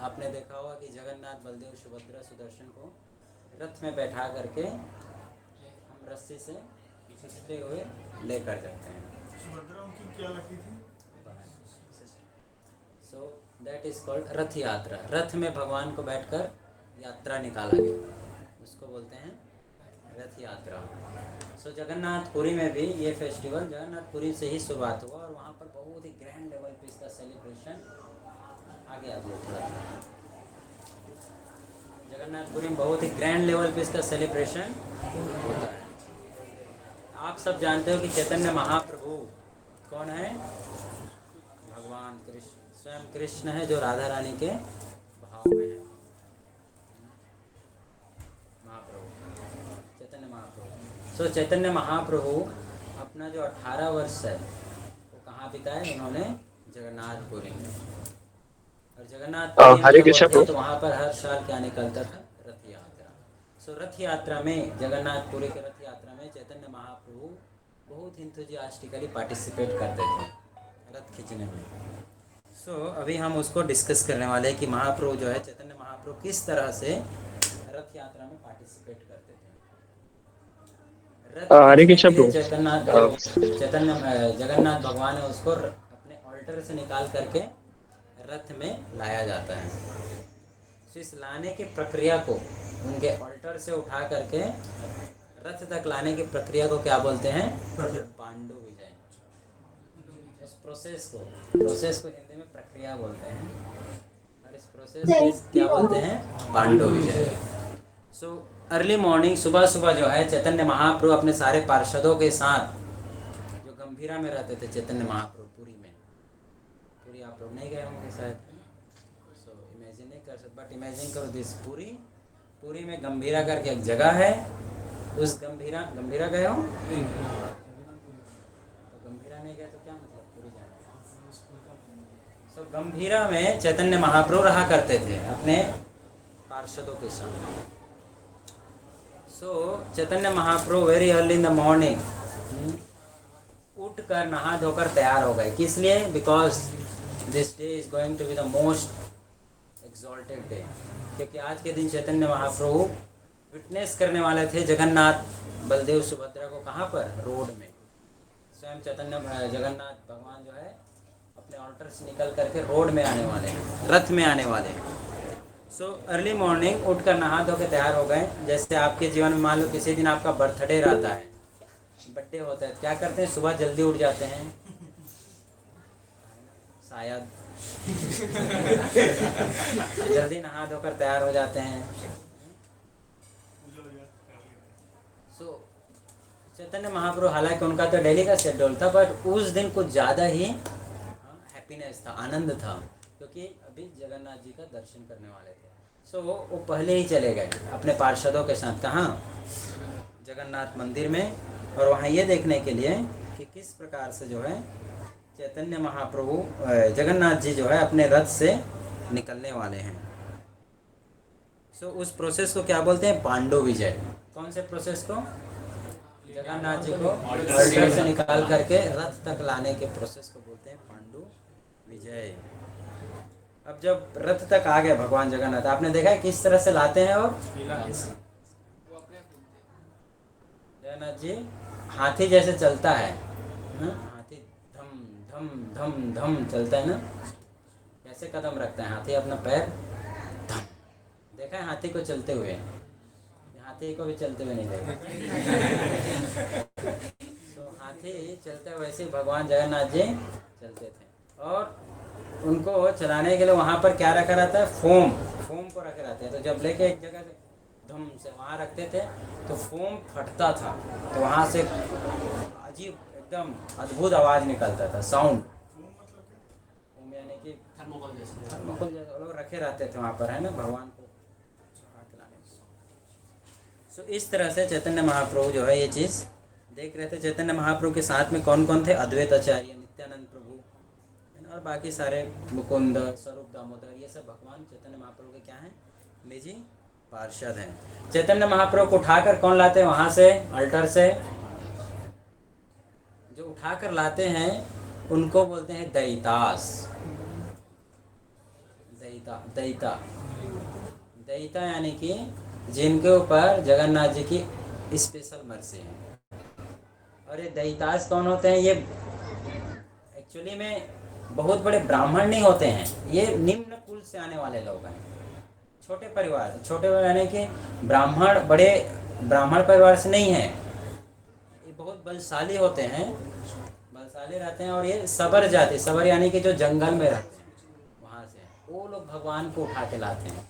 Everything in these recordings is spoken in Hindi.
आपने देखा होगा कि जगन्नाथ बलदेव सुभद्रा सुदर्शन को रथ में बैठा करके हम रस्सी से खींचते हुए लेकर जाते हैं। सुभद्रा उनकी क्या लगती थी? सो दैट इज कॉल्ड रथ यात्रा। रथ में भगवान को बैठकर यात्रा निकाला गया, उसको बोलते हैं रथ यात्रा। सो जगन्नाथपुरी में भी ये फेस्टिवल जगन्नाथपुरी से ही शुरुआत हुआ और वहाँ पर बहुत ही ग्रैंड लेवल पे इसका सेलिब्रेशन आगे आप लोग थोड़ा जगन्नाथपुरी में बहुत ही ग्रैंड लेवल पे इसका सेलिब्रेशन होता है। आप सब जानते हो कि चैतन्य महाप्रभु कौन है? भगवान कृष्ण, स्वयं कृष्ण है जो राधा रानी के भाव में है। महाप्रभु चैतन्य महाप्रभु। सो चैतन्य महाप्रभु अपना जो 18 वर्ष है वो कहाँ बिताए? उन्होंने जगन्नाथपुरी में। और जगन्नाथपुरी में हरे जब कृष्ण होते प्रभु। तो वहाँ पर हर साल क्या निकलता था? रथ यात्रा। सो रथ यात्रा में, जगन्नाथपुरी के रथ यात्रा में चैतन्य महाप्रभु बहुत इंथुजियास्टिकली पार्टिसिपेट करते थे रथ खींचने में। सो अभी हम उसको डिस्कस करने वाले हैं कि महाप्रभु जो है चैतन्य महाप्रभु किस तरह से रथ यात्रा में पार्टिसिपेट करते थे। रथ हरे खींचने कृष्ण के लिए प्रभु। चैतन्य जगन्नाथ भगवान है उसको अपने ऑल्टर से निकाल करके रथ में लाया जाता है। तो इस लाने की प्रक्रिया को, उनके ऑल्टर से उठा करके रथ तक लाने की प्रक्रिया को क्या बोलते हैं? पांडु विजय। इस प्रोसेस को हिंदी में प्रक्रिया बोलते हैं और इस प्रोसेस को क्या बोलते हैं? पांडु विजय। सो अर्ली मॉर्निंग, सुबह सुबह जो है चैतन्य महाप्रभु अपने सारे पार्षदों के साथ, जो गंभीरा में रहते थे चैतन्य महाप्रभु पुरी में, पुरी आप लोग नहीं गए होंगे शायद, सो इमेजिन नहीं कर सकते, बट इमेजिन करो दिस पुरी में गंभीरा करके एक जगह है। उस गंभीरा गए हो? तो गंभीरा नहीं गए तो क्या मतलब? पुरी जाना। सो गंभीरा में चैतन्य महाप्रभु रहा करते थे अपने पार्षदों के साथ। So Chaitanya Mahaprabhu very early in the morning उठ कर नहा धोकर तैयार हो गए। किस लिए? Because this day is going to be the most exalted day. क्योंकि आज के दिन चैतन्य महाप्रभु विटनेस करने वाले थे जगन्नाथ बलदेव सुभद्रा को। कहाँ पर? रोड में। स्वयं चैतन्य जगन्नाथ भगवान जो है अपने ऑल्टर से निकल करके रोड में आने वाले, रथ में आने वाले। सो अर्ली मॉर्निंग उठकर नहा धो के तैयार हो गए। जैसे आपके जीवन में मान लो किसी दिन आपका बर्थडे रहता है, बर्थडे होता है, क्या करते हैं? सुबह जल्दी उठ जाते हैं शायद जल्दी नहा धोकर तैयार हो जाते हैं। सो चैतन्य महाप्रभु, हालांकि उनका तो डेली का शेड्यूल था, बट उस दिन कुछ ज़्यादा ही हैप्पीनेस था, आनंद था, क्योंकि अभी जगन्नाथ जी का दर्शन करने वाले थे। सो वो पहले ही चले गए अपने पार्षदों के साथ। कहाँ? जगन्नाथ मंदिर में। और वहाँ ये देखने के लिए कि किस प्रकार से जो है चैतन्य महाप्रभु जगन्नाथ जी जो है अपने रथ से निकलने वाले हैं। सो उस प्रोसेस को क्या बोलते हैं? पांडु विजय। कौन से प्रोसेस को? जगन्नाथ जी को ऑल्टर से निकाल करके रथ तक लाने के प्रोसेस को बोलते हैं पांडु विजय। अब जब रथ तक आ गए भगवान जगन्नाथ, आपने देखा है किस तरह से लाते हैं? और जगन्नाथ जी हाथी जैसे चलता है ना, हाथी धम धम धम धम चलता है ना, कैसे कदम रखता है हाथी? अपना पैर धम। देखा है हाथी को चलते हुए? हाथी को भी चलते हुए नहीं देखा। तो हाथी चलते हुए वैसे भगवान जगन्नाथ जी चलते थे। और उनको चलाने के लिए वहाँ पर क्या रखा रहता है? फोम को रखे रहते हैं। तो जब लेके एक जगह से धम से वहाँ रखते थे तो फोम फटता था, तो वहाँ से अजीब एकदम अद्भुत आवाज़ निकलता था, साउंड। यानी कि थर्मोकोल जैसे लोग रखे रहते थे वहाँ पर, है ना, भगवान को हाथ लाने। सो इस तरह से चैतन्य महाप्रभु जो है ये चीज़ देख रहे थे। चैतन्य महाप्रभु के साथ में कौन कौन थे? अद्वैत आचार्य, नित्यानंद प्रभु, और बाकी सारे मुकुंद, स्वरूप दामोदर, ये सब भगवान चैतन्य महाप्रभु के क्या हैं? निजी पार्षद हैं। चैतन्य महाप्रभु को उठाकर कौन लाते हैं वहाँ से? अल्टर से जो उठाकर लाते हैं उनको बोलते हैं दैतास। दयिता दयिता दयिता यानी कि जिनके ऊपर जगन्नाथ जी की स्पेशल मर्जी है। और ये दयिताज कौन होते हैं? ये एक्चुअली में बहुत बड़े ब्राह्मण नहीं होते हैं, ये निम्न कुल से आने वाले लोग हैं। छोटे परिवार, छोटे यानी कि ब्राह्मण, बड़े ब्राह्मण परिवार से नहीं है, ये बहुत बलशाली होते हैं, बलशाली रहते हैं। और ये सबर जाति, सबर यानी कि जो जंगल में रहते हैं वहाँ से वो लोग भगवान को उठा के लाते हैं।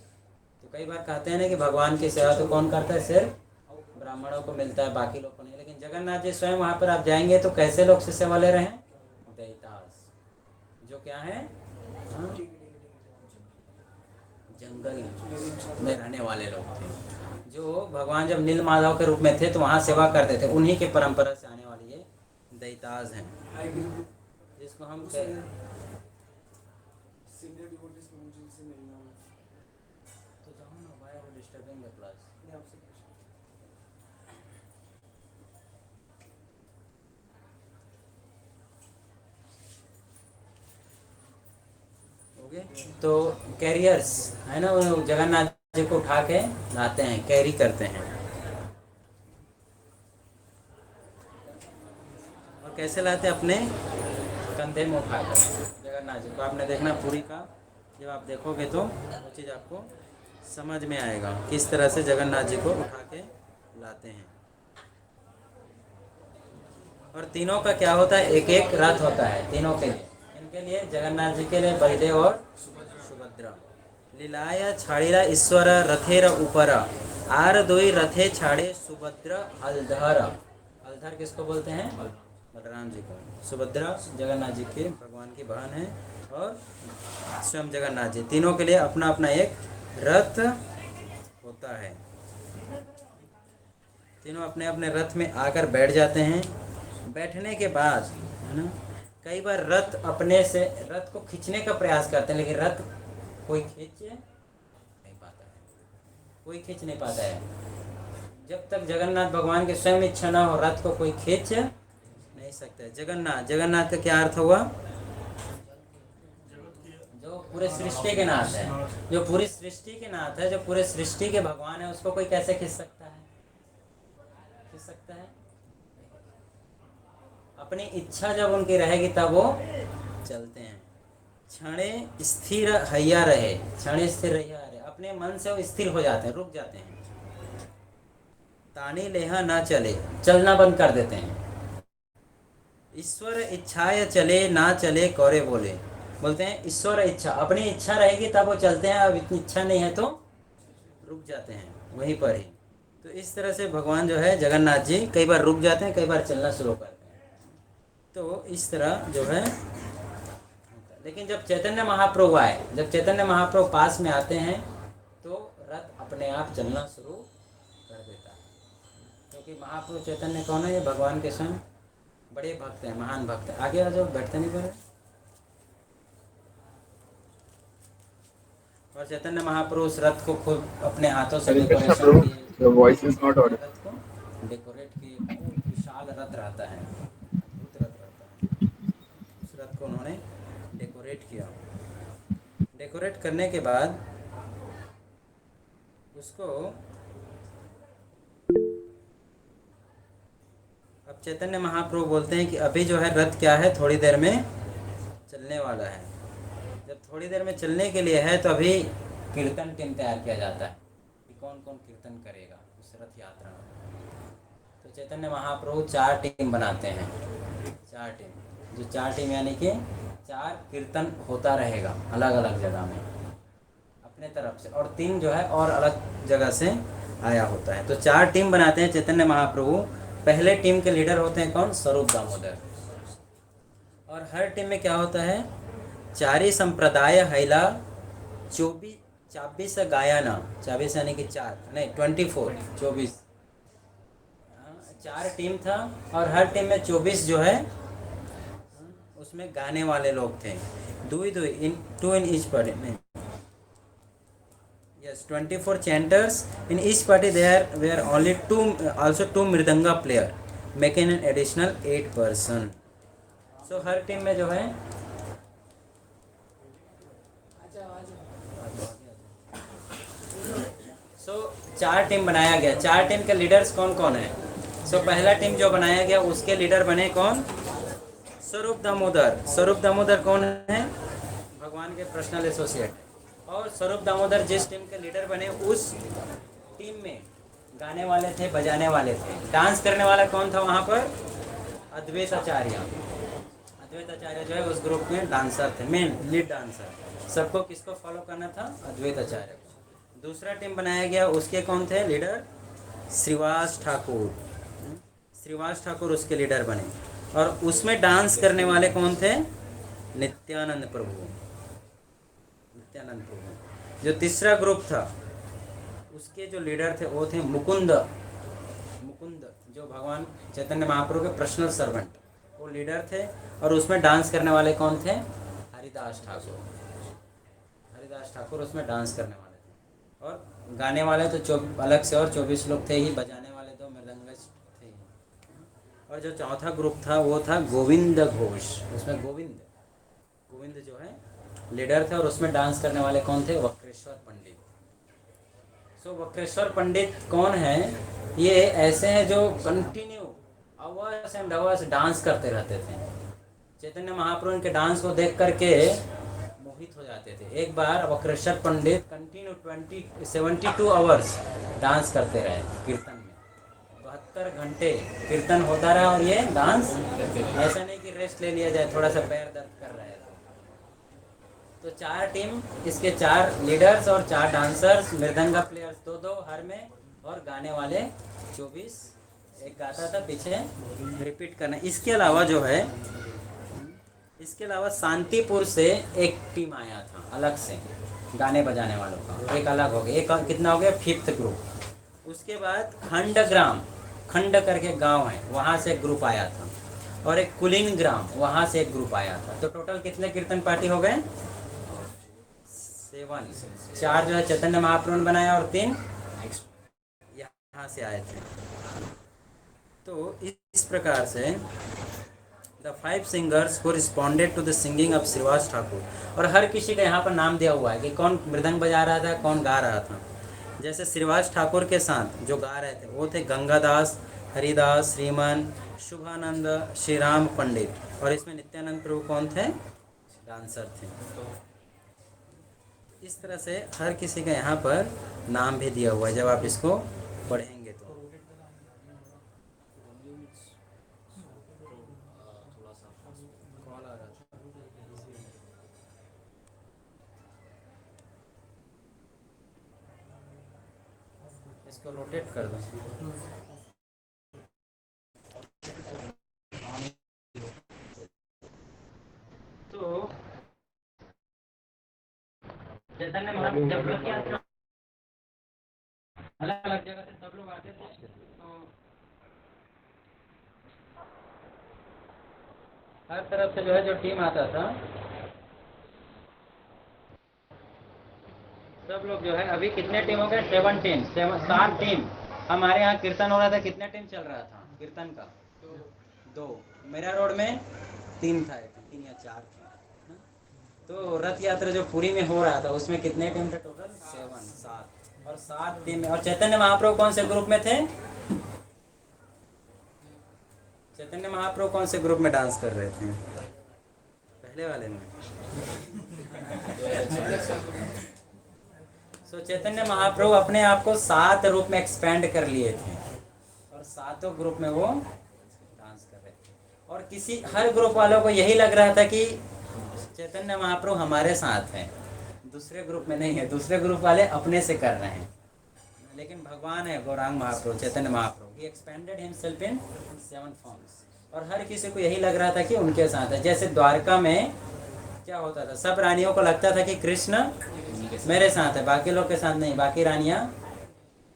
तो कई बार कहते हैं ना कि भगवान की सेवा तो कौन करता है? सिर्फ ब्राह्मणों को मिलता है, बाकी लोग को नहीं। लेकिन जगन्नाथ जी स्वयं वहाँ पर आप जाएंगे तो कैसे लोग से सेवा ले रहे हैं? दैतास, जो क्या है? हाँ? जंगल में रहने वाले लोग थे, जो भगवान जब नील माधव के रूप में थे तो वहाँ सेवा करते थे। उन्हीं के परंपरा से आने वाले ये दैताज हैं, जिसको हम डिस्टर्बिंग द क्लास। तो कैरियर्स है ना, वो जगन्नाथ जी को उठा के लाते हैं, कैरी करते हैं। और कैसे लाते हैं? अपने कंधे में उठाकर जगन्नाथ जी को। आपने देखना पूरी का, जब आप देखोगे तो वो चीज़ आपको समझ में आएगा किस तरह से जगन्नाथ जी को उठा के लाते हैं। और तीनों का क्या होता है? एक एक रथ होता है तीनों के लिए। इनके लिए, जगन्नाथ जी के लिए बलदेव और सुभद्रा। लीलाया छाड़ीला ईश्वर रथेर ऊपर, आर दोई रथे छाड़े सुभद्रा अलधर। अलधर किसको बोलते हैं? बलराम जी को। सुभद्रा जगन्नाथ जी के भगवान की बहन है, और स्वयं जगन्नाथ जी। तीनों के लिए अपना अपना एक रथ होता है। तीनों अपने अपने रथ में आकर बैठ जाते हैं। बैठने के बाद है ना, कई बार रथ अपने से रथ को खींचने का प्रयास करते हैं, लेकिन रथ कोई खींच नहीं पाता है, कोई खींच नहीं पाता है। जब तक जगन्नाथ भगवान की स्वयं इच्छा ना हो, रथ को कोई खींच नहीं सकता है। जगन्नाथ, जगन्नाथ का क्या अर्थ हुआ? जो पूरे सृष्टि के नाथ है, जो पूरी सृष्टि के नाथ है, जो पूरे सृष्टि के भगवान है, उसको कोई कैसे खींच सकता है? खींच सकता है? अपनी इच्छा जब उनकी रहेगी तब वो चलते हैं। क्षणे स्थिर हैया रहे, क्षणे स्थिर हैया रहे, अपने मन से वो स्थिर हो जाते हैं, रुक जाते हैं। तानी लेहा ना चले, चलना बंद कर देते हैं। ईश्वर इच्छाय चले ना चले कौरे बोले, बोलते हैं ईश्वर इच्छा, अपनी इच्छा रहेगी तब वो चलते हैं, अब इतनी इच्छा नहीं है तो रुक जाते हैं वहीं पर ही। तो इस तरह से भगवान जो है जगन्नाथ जी कई बार रुक जाते हैं, कई बार चलना शुरू करते हैं। तो इस तरह जो है, लेकिन जब चैतन्य महाप्रभु आए, जब चैतन्य महाप्रभु पास में आते हैं तो रथ अपने आप चलना शुरू कर देता है। क्योंकि महाप्रभु चैतन्य कौन है? ये भगवान के स्वयं बड़े भक्त हैं, महान भक्त हैं। आगे आ जाओ, बैठते नहीं पड़े। और चैतन्य महाप्रभु उस रथ को खुद अपने हाथों से डेकोरेट किए। बहुत विशाल रथ रहता है, अद्भुत रथ रहता है। उस रथ को उन्होंने डेकोरेट किया। डेकोरेट करने के बाद उसको अब चैतन्य महाप्रभु बोलते हैं कि अभी जो है रथ क्या है, थोड़ी देर में चलने वाला है। जब थोड़ी देर में चलने के लिए है तो अभी कीर्तन टीम तैयार किया जाता है कि कौन कौन कीर्तन करेगा उस रथ यात्रा में। तो चैतन्य महाप्रभु 4 टीम बनाते हैं, 4 टीम, जो 4 टीम यानी कि 4 कीर्तन होता रहेगा अलग अलग जगह में अपने तरफ से, और 3 जो है और अलग जगह से आया होता है। तो 4 टीम बनाते हैं चैतन्य महाप्रभु। पहले टीम के लीडर होते हैं कौन? स्वरूप दामोदर। और हर टीम में क्या होता है? 4 संप्रदाय हैला 24 गायना, 24 यानी कि 4 नहीं 24 4 टीम था, और हर टीम में 24 जो है उसमें गाने वाले लोग थे। टू इन ईच पार्टी में, yes 24 chanters in each party. There were only two mridanga player, making an additional 8 person. So her team में जो है 4 टीम बनाया गया। 4 टीम के लीडर्स कौन कौन है? सो पहला टीम जो बनाया गया उसके लीडर बने कौन? स्वरूप दामोदर। स्वरूप दामोदर कौन है? भगवान के पर्सनल एसोसिएट। और स्वरूप दामोदर जिस टीम के लीडर बने उस टीम में गाने वाले थे, बजाने वाले थे। डांस करने वाला कौन था वहाँ पर? अद्वैत आचार्य। अद्वैत आचार्य जो है उस ग्रुप में डांसर थे, मेन लीड डांसर। सबको किसको फॉलो करना था? अद्वैत आचार्य को। दूसरा टीम बनाया गया, उसके कौन थे लीडर? श्रीवास ठाकुर। श्रीवास ठाकुर उसके लीडर बने। और उसमें डांस करने वाले कौन थे? नित्यानंद प्रभु। नित्यानंद प्रभु। जो तीसरा ग्रुप था उसके जो लीडर थे वो थे मुकुंद। मुकुंद जो भगवान चैतन्य महाप्रभु के पर्सनल सर्वेंट, वो लीडर थे। और उसमें डांस करने वाले कौन थे? हरिदास ठाकुर। हरिदास ठाकुर उसमें डांस करने वाले थे। और गाने वाले तो अलग से और 24 लोग थे ही, बजाने वाले तो मृदंगज थे ही। और जो चौथा ग्रुप था वो था गोविंद घोष। उसमें गोविंद जो है लीडर थे। और उसमें डांस करने वाले कौन थे? वक्रेश्वर पंडित। सो वक्रेश्वर पंडित कौन है? ये ऐसे हैं जो continue hours and hours dance करते रहते थे। चैतन्य महाप्रभु के डांस को देख करके मोहित हो जाते थे। एक बार वक्रेश्वर पंडित कंटिन्यू 72 आवर्स डांस करते रहे कीर्तन में। 72 घंटे कीर्तन होता रहा और ये डांस, ऐसा नहीं कि रेस्ट ले लिया जाए, थोड़ा सा पैर दर्द कर रहे थे। तो 4 टीम, इसके 4 लीडर्स और 4 डांसर्स, मृदंगा प्लेयर्स 2-2 हर में, और गाने वाले 24। एक गाता था पीछे रिपीट करना। इसके अलावा जो है, इसके अलावा शांतिपुर से एक टीम आया था अलग से गाने बजाने वालों का, एक अलग हो गया। एक कितना हो गया? 5th group. उसके बाद खंड करके गांव है, वहाँ से एक ग्रुप आया था। और एक कुलीन ग्राम, वहाँ से एक ग्रुप आया था। तो टोटल कितने कीर्तन पार्टी हो गए? 7। 4 जो है चैतन्य महाप्रभु ने बनाया और 3 यहाँ से आए थे। तो इस प्रकार से the 5 singers who responded to the singing of Srivas Thakur. और हर किसी का यहाँ पर नाम दिया हुआ है कि कौन मृदंग बजा रहा था, कौन गा रहा था। जैसे श्रीवास ठाकुर के साथ जो गा रहे थे वो थे गंगादास, हरिदास, श्रीमन, शुभानंद, श्री राम पंडित। और इसमें नित्यानंद प्रभु कौन थे? डांसर थे। इस तरह से हर किसी का यहाँ पर नाम भी दिया हुआ है, जब आप इसको पढ़ेंगे तो। कॉल आ रहा था। इसको रोटेट कर दो। तो चैतन्य महाप्रभु जब लोग क्या अलग अलग जगह से सब लोग आते थे, तो हर तरफ से जो है जो टीम आता था, सब लोग जो है, अभी कितने टीम हो गए? 7 टीम। हमारे यहाँ कीर्तन हो रहा था, कितने टीम चल रहा था कीर्तन का? 2। मेरा रोड में 3 था, 3 या 4 था। तो रथ यात्रा जो पुरी में हो रहा था उसमें कितने टीम थे टोटल? 7। और 7 टीम। और चैतन्य महाप्रभु कौन से ग्रुप में थे? चैतन्य महाप्रभु कौन से ग्रुप में डांस कर रहे थे? पहले वाले में। सो चैतन्य महाप्रभु अपने आप को 7 रूप में एक्सपेंड कर लिए थे और 7 ग्रुप में वो डांस कर रहे थे। और हर ग्रुप वालों को यही लग रहा था कि चैतन्य महाप्रभु हमारे साथ हैं, दूसरे ग्रुप में नहीं है। दूसरे ग्रुप वाले अपने से कर रहे हैं, लेकिन भगवान है गौरांग महाप्रभु, चैतन्य महाप्रभु। ही एक्सपेंडेड हिमसेल्फ इन 7 फॉर्म्स। और हर किसी को यही लग रहा था कि उनके साथ है। जैसे द्वारका में क्या होता था, सब रानियों को लगता था कि कृष्ण मेरे साथ है, बाकी लोग के साथ नहीं। बाकी रानियाँ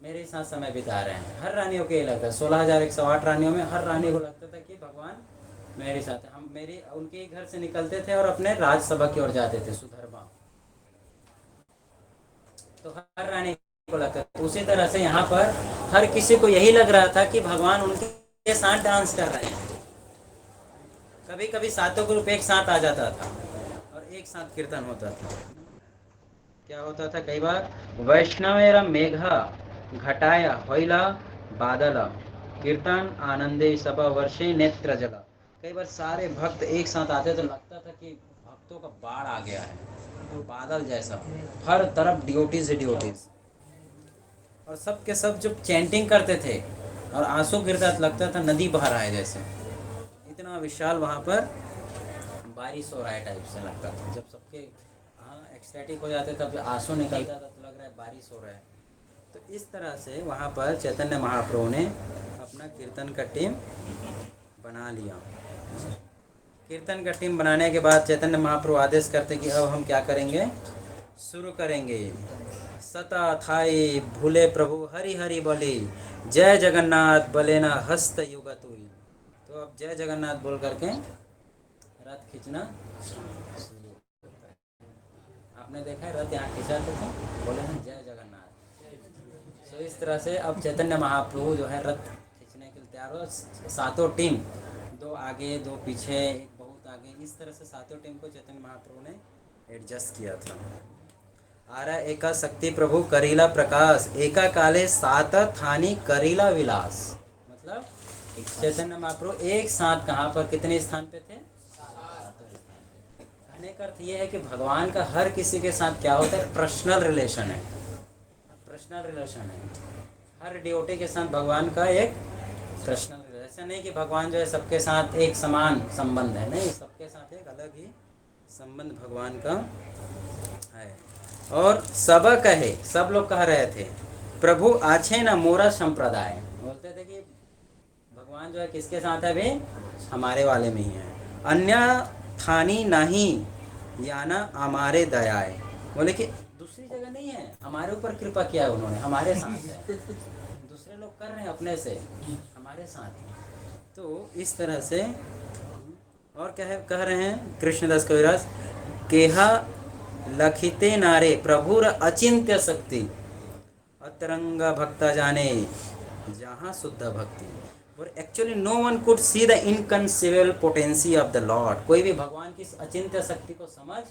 मेरे साथ समय बिता रहे हैं। हर रानियों को ये लगता है। 16,108 रानियों में हर रानी को लगता था कि भगवान मेरे साथ है। हम उनके घर से निकलते थे और अपने राजसभा की ओर जाते थे, सुधर्मा। तो हर रानी को लगता था। उसी तरह से यहाँ पर हर किसी को यही लग रहा था कि भगवान उनके साथ डांस कर रहे हैं। कभी कभी 7 ग्रुप एक साथ आ जाता था और एक साथ कीर्तन होता था। क्या होता था? कई बार वैष्णवेर मेघा घटाया होइला बादल कीर्तन आनंदे सब वर्षे नेत्र जला। कई बार सारे भक्त एक साथ आते तो लगता था कि भक्तों का बाढ़ आ गया है, तो बादल जैसा हर तरफ ड्यूटीज ड्यूटीज, और सब के सब जब चैंटिंग करते थे और आंसू गिरता तो लगता था नदी बह रहा है जैसे, इतना विशाल वहाँ पर बारिश हो रहा है टाइप से लगता था। जब सबके एक्सटेटिक हो जाते तब आंसू निकलता था तो लग रहा है बारिश हो रहा है। तो इस तरह से वहाँ पर चैतन्य महाप्रभु ने अपना कीर्तन का टीम बना लिया। कीर्तन का टीम बनाने के बाद चैतन्य महाप्रभु आदेश करते कि अब हम क्या करेंगे, शुरू करेंगे। सता थाई भूले प्रभु हरि हरि बोले, जय जगन्नाथ बोले ना हस्त युगत हुई। तो अब जय जगन्नाथ बोल करके रथ खींचना शुरू होता है। आपने देखा है रथ यहाँ खींचाते थे, बोले ना जय जगन्नाथ। तो इस तरह से अब चैतन्य महाप्रभु जो है रथ खींचने के लिए तैयार हो। सातों टीम, दो आगे दो पीछे एक बहुत आगे, इस तरह से सातों टीम को चैतन्य महाप्रभु ने एडजस्ट किया था। आरा एका शक्ति प्रभु करीला प्रकाश, एका काले सात थानी करीला विलास। मतलब चैतन्य महाप्रभु एक साथ कहाँ पर कितने स्थान पे थे, कहने का अर्थ ये है कि भगवान का हर किसी के साथ क्या होता है, पर्सनल रिलेशन है, पर्सनल रिलेशन है। हर डिवोटी के साथ भगवान का एक पर्सनल रिलेशन, ऐसा नहीं कि भगवान जो है सबके साथ एक समान संबंध है, नहीं, सबके साथ एक अलग ही संबंध भगवान का है। और सब कहे, सब लोग कह रहे थे प्रभु आछे न मोरा संप्रदाय, बोलते थे कि भगवान जो है किसके साथ है, अभी हमारे वाले में ही है। अन्य थानी नहीं याना हमारे दयाए, बोले कि दूसरी जगह नहीं है, हमारे ऊपर कृपा किया है उन्होंने, हमारे साथ है। दूसरे लोग कर रहे हैं अपने से, हमारे साथ। तो इस तरह से और क्या है, कह रहे हैं कृष्णदास कविराज, केहा लखिते नारे प्रभुर अचिंत्य शक्ति, अतरंग भक्ता जाने जहाँ शुद्ध भक्ति। और actually no one could see the inconceivable potency of the lord, कोई भी भगवान की अचिंत्य शक्ति को समझ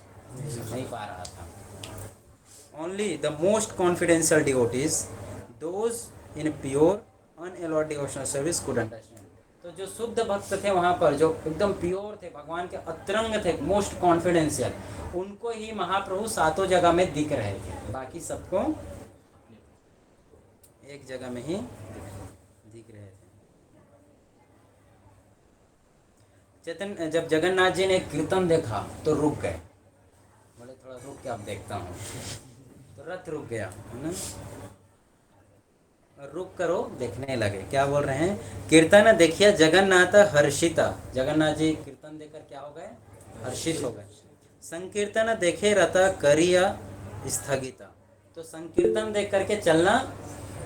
नहीं पा रहा था। Only the most confidential devotees, those in pure unalloyed devotional service could understand. तो जो शुद्ध भक्त थे वहाँ पर, जो एकदम प्योर थे, भगवान के अतरंग थे, मोस्ट कॉन्फिडेंशियल, उनको ही महाप्रभु सातों जगह में दिख रहे थे, बाकी सबको एक जगह में ही दिख रहे थे। चैतन्य जब जगन्नाथ जी ने कीर्तन देखा तो रुक गए, बोले थोड़ा रुक के अब देखता हूँ। तो रथ रुक गया, है ना, रुक करो देखने लगे। क्या बोल रहे हैं, कीर्तन देखिए जगन्नाथ हर्षिता, जगन्नाथ जी कीर्तन देखकर क्या हो गए, हर्षित हो गए। संकीर्तन देखे रथ करिया स्थगिता, तो संकीर्तन देख करके चलना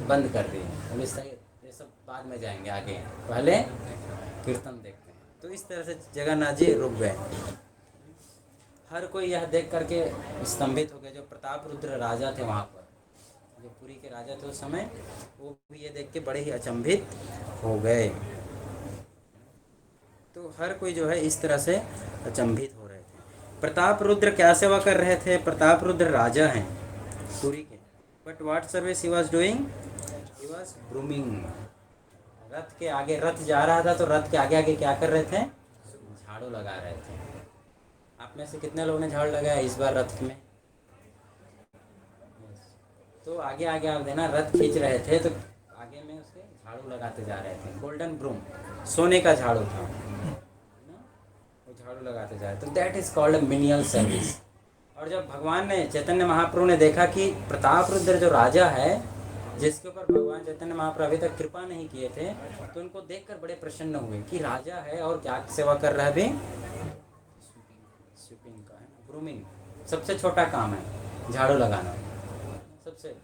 बंद कर दिए, ये सब बाद में जाएंगे आगे, पहले कीर्तन देखते हैं। तो इस तरह से जगन्नाथ जी रुक गए। हर कोई यह देख करके स्तंभित हो गए। जो प्रताप रुद्र राजा थे वहाँ पर, जो पुरी के राजा थे उस समय, वो भी ये देख के बड़े ही अचंभित हो गए। तो हर कोई जो है इस तरह से अचंभित हो रहे थे। प्रताप रुद्र क्या सेवा कर रहे थे, प्रताप रुद्र राजा हैं पुरी के, but what service he was doing, he was grooming. रथ के आगे, रथ जा रहा था तो रथ के आगे आगे क्या कर रहे थे, झाड़ू लगा रहे थे। आप में से कितने लोगों ने झाड़ू लगाया इस बार रथ में, तो आगे आगे आप देना, रथ खींच रहे थे तो आगे में उसके झाड़ू लगाते जा रहे थे। गोल्डन ब्रूम, सोने का झाड़ू था, वो झाड़ू लगाते जा रहे, तो that is called menial service. और जब भगवान ने, चैतन्य महाप्रभु ने देखा कि प्रताप रुद्र जो राजा है, जिसके ऊपर भगवान चैतन्य महाप्रभु अभी तक कृपा नहीं किए थे, तो उनको देखकर बड़े प्रसन्न हुए कि राजा है और क्या सेवा कर रहा है अभी, स्वीपिंग का है, ग्रूमिंग सबसे छोटा काम है झाड़ू लगाना। सबसे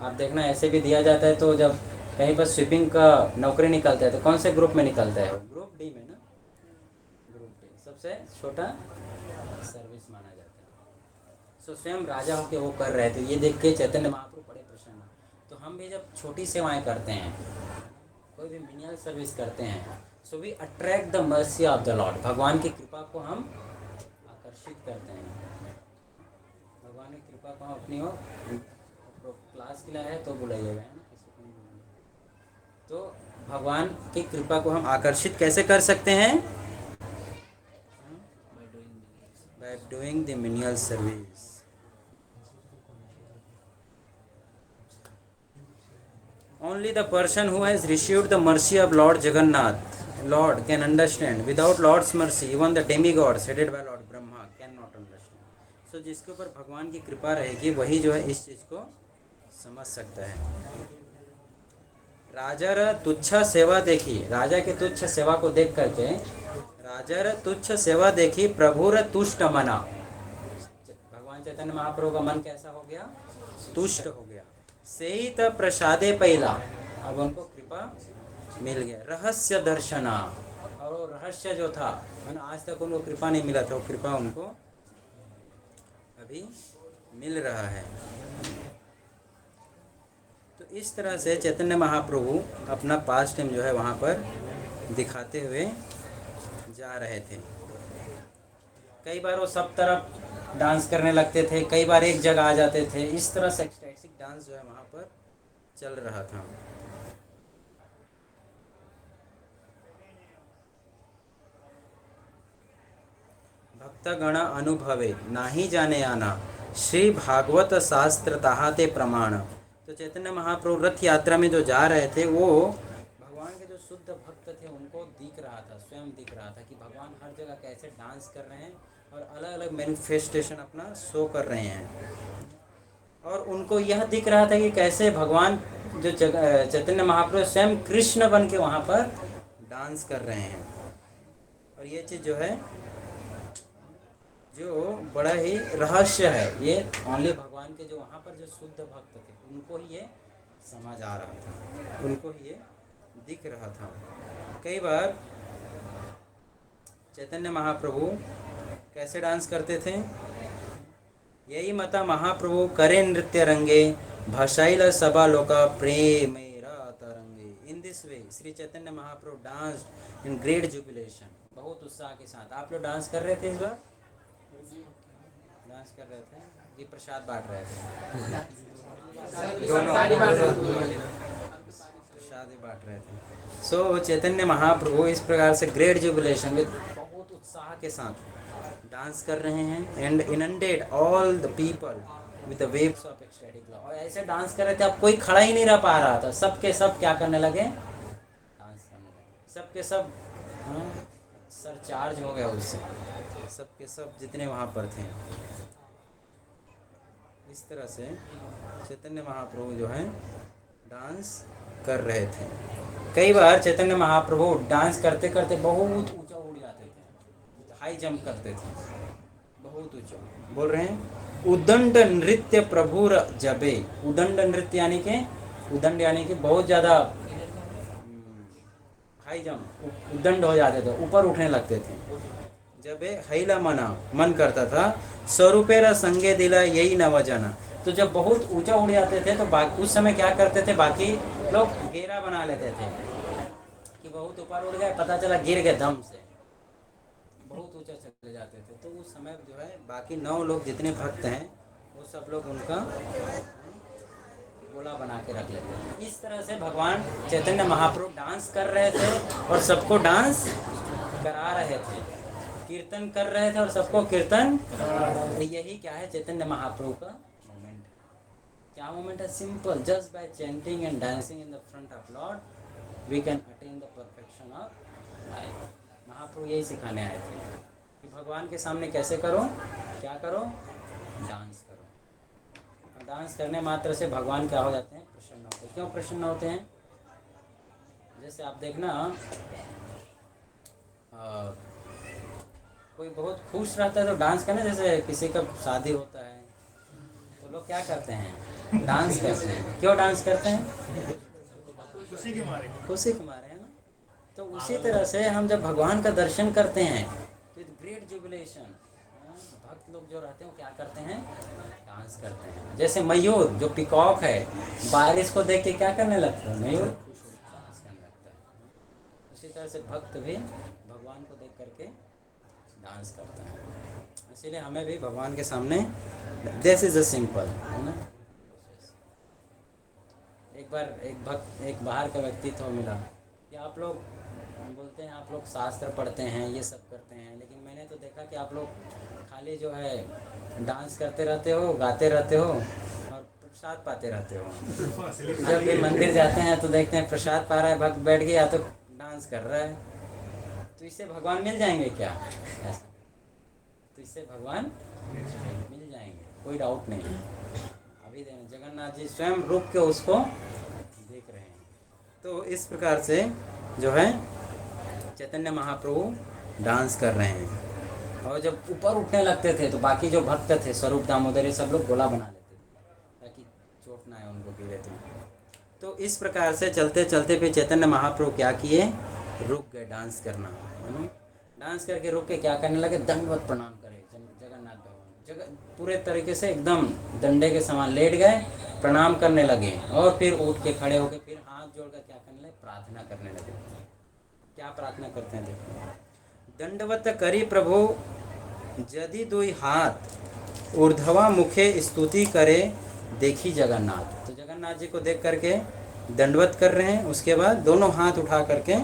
आप देखना ऐसे भी दिया जाता है, तो जब कहीं पर स्वीपिंग का नौकरी निकलता है तो कौन से ग्रुप में निकलता है, ग्रुप डी में ना, ग्रुप डी सबसे छोटा सर्विस माना जाता है। सो स्वयं राजा होके वो कर रहे थे, ये देख के चैतन्य महाप्रभु बड़े प्रसन्न। तो हम भी जब छोटी सेवाएं करते हैं, कोई भी मिनियल सर्विस करते हैं, so we attract the mercy of the lord, भगवान की कृपा को हम आकर्षित करते हैं। भगवान की कृपा को हम अपनी ओर, क्लास के लिए है तो बुलाइएगा, है ना, तो भगवान की कृपा को हम आकर्षित कैसे कर सकते हैं? By doing the menial service. Only the person who has received the mercy of Lord Jagannath, Lord, can understand. Without Lord's mercy, even the demigods headed by Lord Brahma cannot understand. So जिसके ऊपर भगवान की कृपा रहेगी वही जो है इस चीज़ को समझ सकता है। राजा तुच्छ सेवा देखी, राजा की तुच्छ सेवा को देख करके राजा तुच्छ सेवा देखी प्रभुर तुष्ट मना, भगवान चैतन्य महाप्रभु का मन कैसा हो गया? तुष्ट हो गया। सेहित प्रसादे पहला, अब उनको कृपा मिल गया। रहस्य दर्शना, और वो रहस्य जो था मैंने आज तक उनको कृपा नहीं मिला था, वो कृपा उनको अभी मिल रहा है। तो इस तरह से चैतन्य महाप्रभु अपना पास्ट टाइम जो है वहाँ पर दिखाते हुए जा रहे थे। कई बार वो सब तरफ डांस करने लगते थे, कई बार एक जगह आ जाते थे। इस तरह से एक्सटैटिक डांस जो है वहाँ पर चल रहा था। भक्तगण अनुभवे नाही जाने आना, श्री भागवत शास्त्र ताहाते प्रमाण। तो चैतन्य महाप्रभु रथ यात्रा में जो जा रहे थे वो भगवान के जो शुद्ध भक्त थे उनको दिख रहा था, स्वयं दिख रहा था कि भगवान हर जगह कैसे डांस कर रहे हैं और अलग अलग मैनिफेस्टेशन अपना शो कर रहे हैं। और उनको यह दिख रहा था कि कैसे भगवान जो चैतन्य महाप्रभु स्वयं कृष्ण बन के वहाँ पर डांस कर रहे हैं। और ये चीज़ जो है जो बड़ा ही रहस्य है, ये ओनली भगवान के जो वहाँ पर जो शुद्ध भक्त थे उनको ही ये समझ आ रहा था, उनको ही ये दिख रहा था। कई बार चैतन्य महाप्रभु कैसे डांस करते थे? यही मता महाप्रभु करे नृत्य रंगे, भाषाइल सभा लोका प्रेमेरा तरंगे। In this way Shri Chaitanya Mahaprabhu dance in great jubilation, बहुत उत्साह के साथ। आप लोग डांस कर रहे थे इस बार? डांस कर रहे थे कि प्रसाद बांट रहे थे? दोनों प्रसाद ही बांट रहे थे। सो चैतन्य महाप्रभु इस प्रकार से ग्रेट जुबिलेशन में बहुत उत्साह के साथ डांस कर रहे हैं and inundated all the people with the waves of ecstatic love. और ऐसे डांस कर रहे थे, अब कोई खड़ा ही नहीं रह पा रहा था, सबके सब क्या करने लगे? डांस करने लगे, सबके सब सर चार्ज हो गया उससे, सबके सब जितने वहाँ पर थे। इस तरह से चैतन्य महाप्रभु जो है डांस कर रहे थे। कई बार चैतन्य महाप्रभु डांस करते करते बहुत ऊंचा उड़ जाते थे, हाई जंप करते थे, बहुत ऊंचा। बोल रहे हैं उदंड नृत्य प्रभुर जबे। उदंड नृत्य यानी के उदंड यानी कि बहुत ज़्यादा हाई जंप, उदंड हो जाते थे, ऊपर उठने लगते थे। जब हैला मना मन करता था, स्वरूपेरा संगे दिला यही नवजना। तो जब बहुत ऊंचा उड़ जाते थे तो उस समय क्या करते थे, बाकी लोग घेरा बना लेते थे कि बहुत ऊपर उड़ गए, पता चला गिर गए दम से, बहुत ऊंचा चले जाते थे। तो उस समय जो है बाकी 9 लोग जितने भक्त हैं वो सब लोग उनका गोला बना के रख लेते हैं। इस तरह से भगवान चैतन्य महाप्रभु डांस कर रहे थे और सबको डांस करा रहे थे, कीर्तन कर रहे थे और सबको कीर्तन। यही क्या है? चैतन्य महाप्रभु का मोमेंट। क्या मोमेंट है? Simple, just by chanting and dancing in the front of Lord we can attain the perfection of life. Mahaprabhu यही सिखाने आए थे कि भगवान के सामने कैसे करो, क्या करो? डांस करो। और डांस करने मात्र से भगवान क्या हो जाते हैं? प्रसन्न होते हैं। क्यों प्रसन्न होते हैं? जैसे आप देखना कोई बहुत खुश रहता है तो डांस करना, जैसे किसी का शादी होता है तो लोग क्या करते हैं? डांस करते हैं। क्यों डांस करते हैं? खुशी के मारे। खुशी के मारे, है ना? तो उसी तरह से हम जब भगवान का दर्शन करते हैं तो ग्रेट जुबिलेशन, भक्त लोग जो रहते हैं वो क्या करते हैं? डांस करते हैं। जैसे मयूर जो पिकॉक है, बारिश को देख के क्या करने लगता है? मयूर डांस करने लगता है। उसी तरह से भक्त भी भगवान को देख करके डांस करता है। इसीलिए हमें भी भगवान के सामने दिस इज अ सिंपल, है ना? एक बार एक बाहर का व्यक्तित्व मिला कि आप लोग बोलते हैं आप लोग शास्त्र पढ़ते हैं, ये सब करते हैं, लेकिन मैंने तो देखा कि आप लोग खाली जो है डांस करते रहते हो, गाते रहते हो और प्रसाद पाते रहते हो। जब भी मंदिर जाते हैं तो देखते हैं प्रसाद पा रहा है भक्त बैठ गया, तो डांस कर रहा है, तो इससे भगवान मिल जाएंगे क्या? ऐसा तो इससे भगवान मिल जाएंगे, कोई डाउट नहीं है। अभी जगन्नाथ जी स्वयं रुक के उसको देख रहे हैं। तो इस प्रकार से जो है चैतन्य महाप्रभु डांस कर रहे हैं। और जब ऊपर उठने लगते थे तो बाकी जो भक्त थे, स्वरूप दामोदर, सब लोग गोला बना लेते थे ताकि चोट ना आए उनको गिरे तो इस प्रकार से चलते चलते फिर चैतन्य महाप्रभु क्या किए, रुक गए डांस करना, है ना। डांस करके रुक के क्या करने लगे, दंडवत प्रणाम करे जगन्नाथ भगवान, पूरे तरीके से एकदम डंडे के समान लेट गए, प्रणाम करने लगे और फिर उठ के खड़े होकर फिर हाथ जोड़कर क्या करने लगे, प्रार्थना करने लगे। क्या प्रार्थना करते हैं देखो, दंडवत करी प्रभु यदि दुई हाथ ऊर्ध्वा मुखे स्तुति करे देखी जगन्नाथ। तो जगन्नाथ जी को देख करके दंडवत कर रहे हैं, उसके बाद दोनों हाथ उठा करके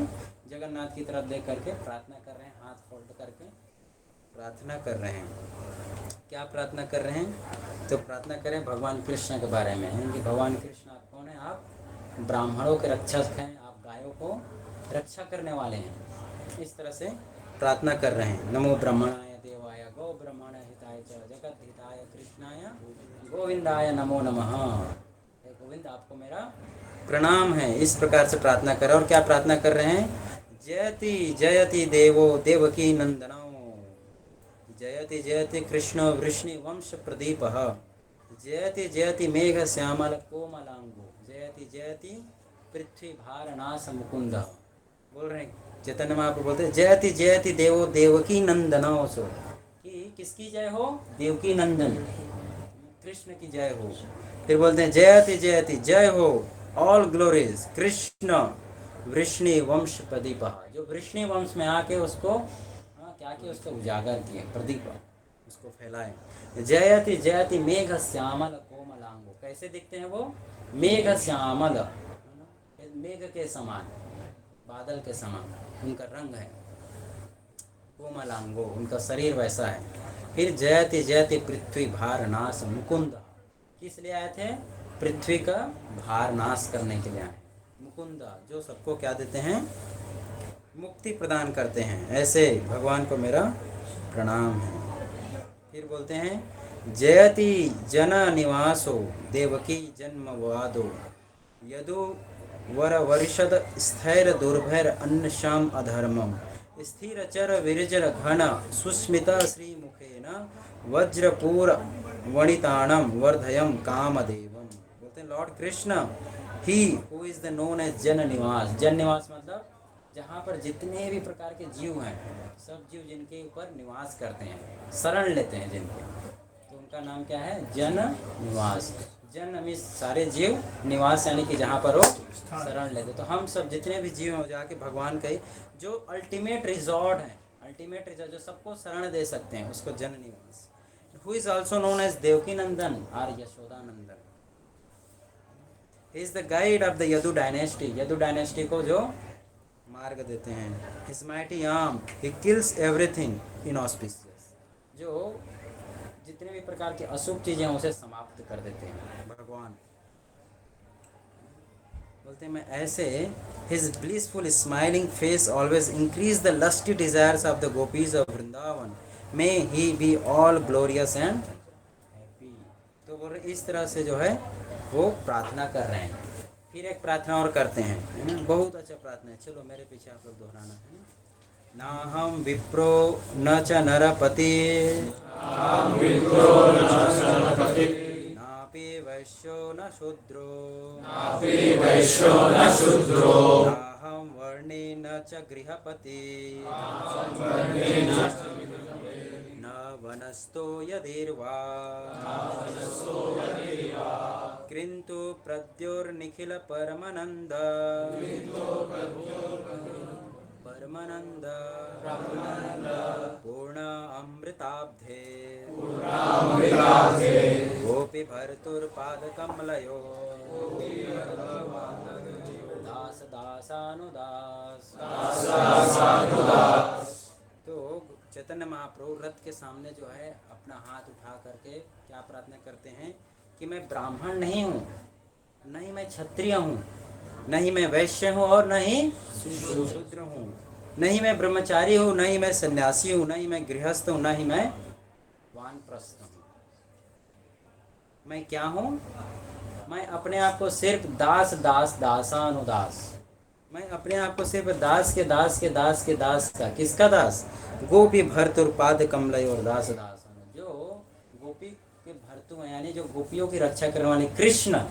जगन्नाथ की तरफ देख करके प्रार्थना कर रहे हैं, हाथ फोल्ड करके प्रार्थना कर रहे हैं। क्या प्रार्थना कर रहे हैं, तो प्रार्थना करें भगवान कृष्ण के बारे में है कि भगवान कृष्ण आप कौन है, आप ब्राह्मणों के रक्षक हैं, आप गायों को रक्षा करने वाले हैं। इस तरह से प्रार्थना कर रहे हैं। नमो ब्रह्मणाय देवाय गौ ब्रह्मण हिताय च जगत हिताय कृष्णाय गोविंदाय नमो नमः। हे गोविंद, आपको मेरा प्रणाम है। इस प्रकार से प्रार्थना कर, और क्या प्रार्थना कर रहे हैं, जयति जयति देवो देवकी नंदनो, जयति जयति कृष्ण वृष्णि वंश प्रदीपः, जयति जयति मेघ श्यामल कोमलांगो, जयति जयति पृथ्वी भारनाश मुकुंद। बोल रहे हैं चैतन्य महाप्रभु बोलते हैं जयति जयति देवो देवकी नंदनो, सो कि किसकी जय हो, देवकी नंदन कृष्ण की जय हो। फिर बोलते हैं जयति जयति जय हो ऑल ग्लोरीज कृष्ण वृष्णि वंश प्रदीप, जो वृष्णि वंश में आके उसको क्या किया, उसको उजागर किए, प्रदीप उसको फैलाए। जयति जयति मेघ श्यामल कोमलांगो, कैसे दिखते हैं वो, मेघ श्यामल, मेघ के समान, बादल के समान उनका रंग है, कोमलांगो उनका शरीर वैसा है। फिर जयति जयति पृथ्वी भार नाश मुकुंद, किस लिए आए थे, पृथ्वी का भार नाश करने के लिए आए। मुकुंद जो सबको क्या देते हैं, मुक्ति प्रदान करते हैं, ऐसे भगवान को मेरा प्रणाम है। फिर बोलते हैं जयति जन निवासो देवकी जन्मवादो, यदु वर वर्षद स्थैर दुर्भैर अन्नशाम अधर्मम, स्थिर चर विरजर घन सुस्मित श्री मुखेन वज्रपूर वणिताणम वर्धयम कामदेवम। बोलते हैं lord Krishna he who is the known as जन निवास। जन निवास मतलब जहाँ पर जितने भी प्रकार के जीव हैं, सब जीव जिनके ऊपर निवास करते हैं, शरण लेते हैं जिनके, तो उनका नाम क्या है, जन निवास। जन मीन्स सारे जीव, निवास यानी कि जहाँ पर वो शरण लेते। तो हम सब जितने भी जीव हैं जाके भगवान के जो अल्टीमेट रिजॉर्ट है, अल्टीमेट रिजॉर्ट जो सबको शरण दे सकते हैं, उसको Jana Nivas. Who is also known as Devaki Nandan और Yashoda Nandan. He is the guide of the Yadu dynasty. Yadu dynasty को जो मार्ग देते हैं। His mighty arm he kills everything inauspicious, जो जितने भी प्रकार की अशुभ चीजें हैं उसे समाप्त कर देते हैं भगवान। बोलते हैं मैं ऐसे his blissful smiling face always increase the lusty desires of the gopis of Vrindavan, may he be all glorious and happy. तो बोल रहे इस तरह से जो है वो प्रार्थना कर रहे हैं। फिर एक प्रार्थना और करते हैं, बहुत अच्छा प्रार्थना है, चलो मेरे पीछे आप लोग दोहराना है। ना हम विप्रो न च नरपति, नापि वैश्यो न शूद्रो, नाहं वर्णी न च गृहपति, न वनस्थो यदिर्वा, किन्तु प्रद्योर्निखिल परमानंद, परमानंद पूर्ण अमृताब्धे गोपी भर्तुर्पादकमलयो दास दासानुदास। तो चैतन्य महाप्रभु रथ के सामने जो है अपना हाथ उठा करके क्या प्रार्थना करते हैं कि मैं ब्राह्मण नहीं हूँ, नहीं मैं क्षत्रिय हूँ, नहीं मैं वैश्य हूँ और नहीं शूद्र हूँ, नहीं मैं ब्रह्मचारी हूँ, नहीं मैं सन्यासी हूँ, नहीं मैं गृहस्थ हूँ, नहीं मैं वानप्रस्थ हूँ। मैं क्या हूँ? मैं अपने आप को सिर्फ दास दास दासानुदास, मैं अपने आप को सिर्फ दास के दास के दास के दास का, किसका दास? गोपी भर्तुर्पाद कमलय और दास दास, जो गोपी के भर्तु हैं, यानी जो गोपियों की रक्षा करने वाले कृष्ण,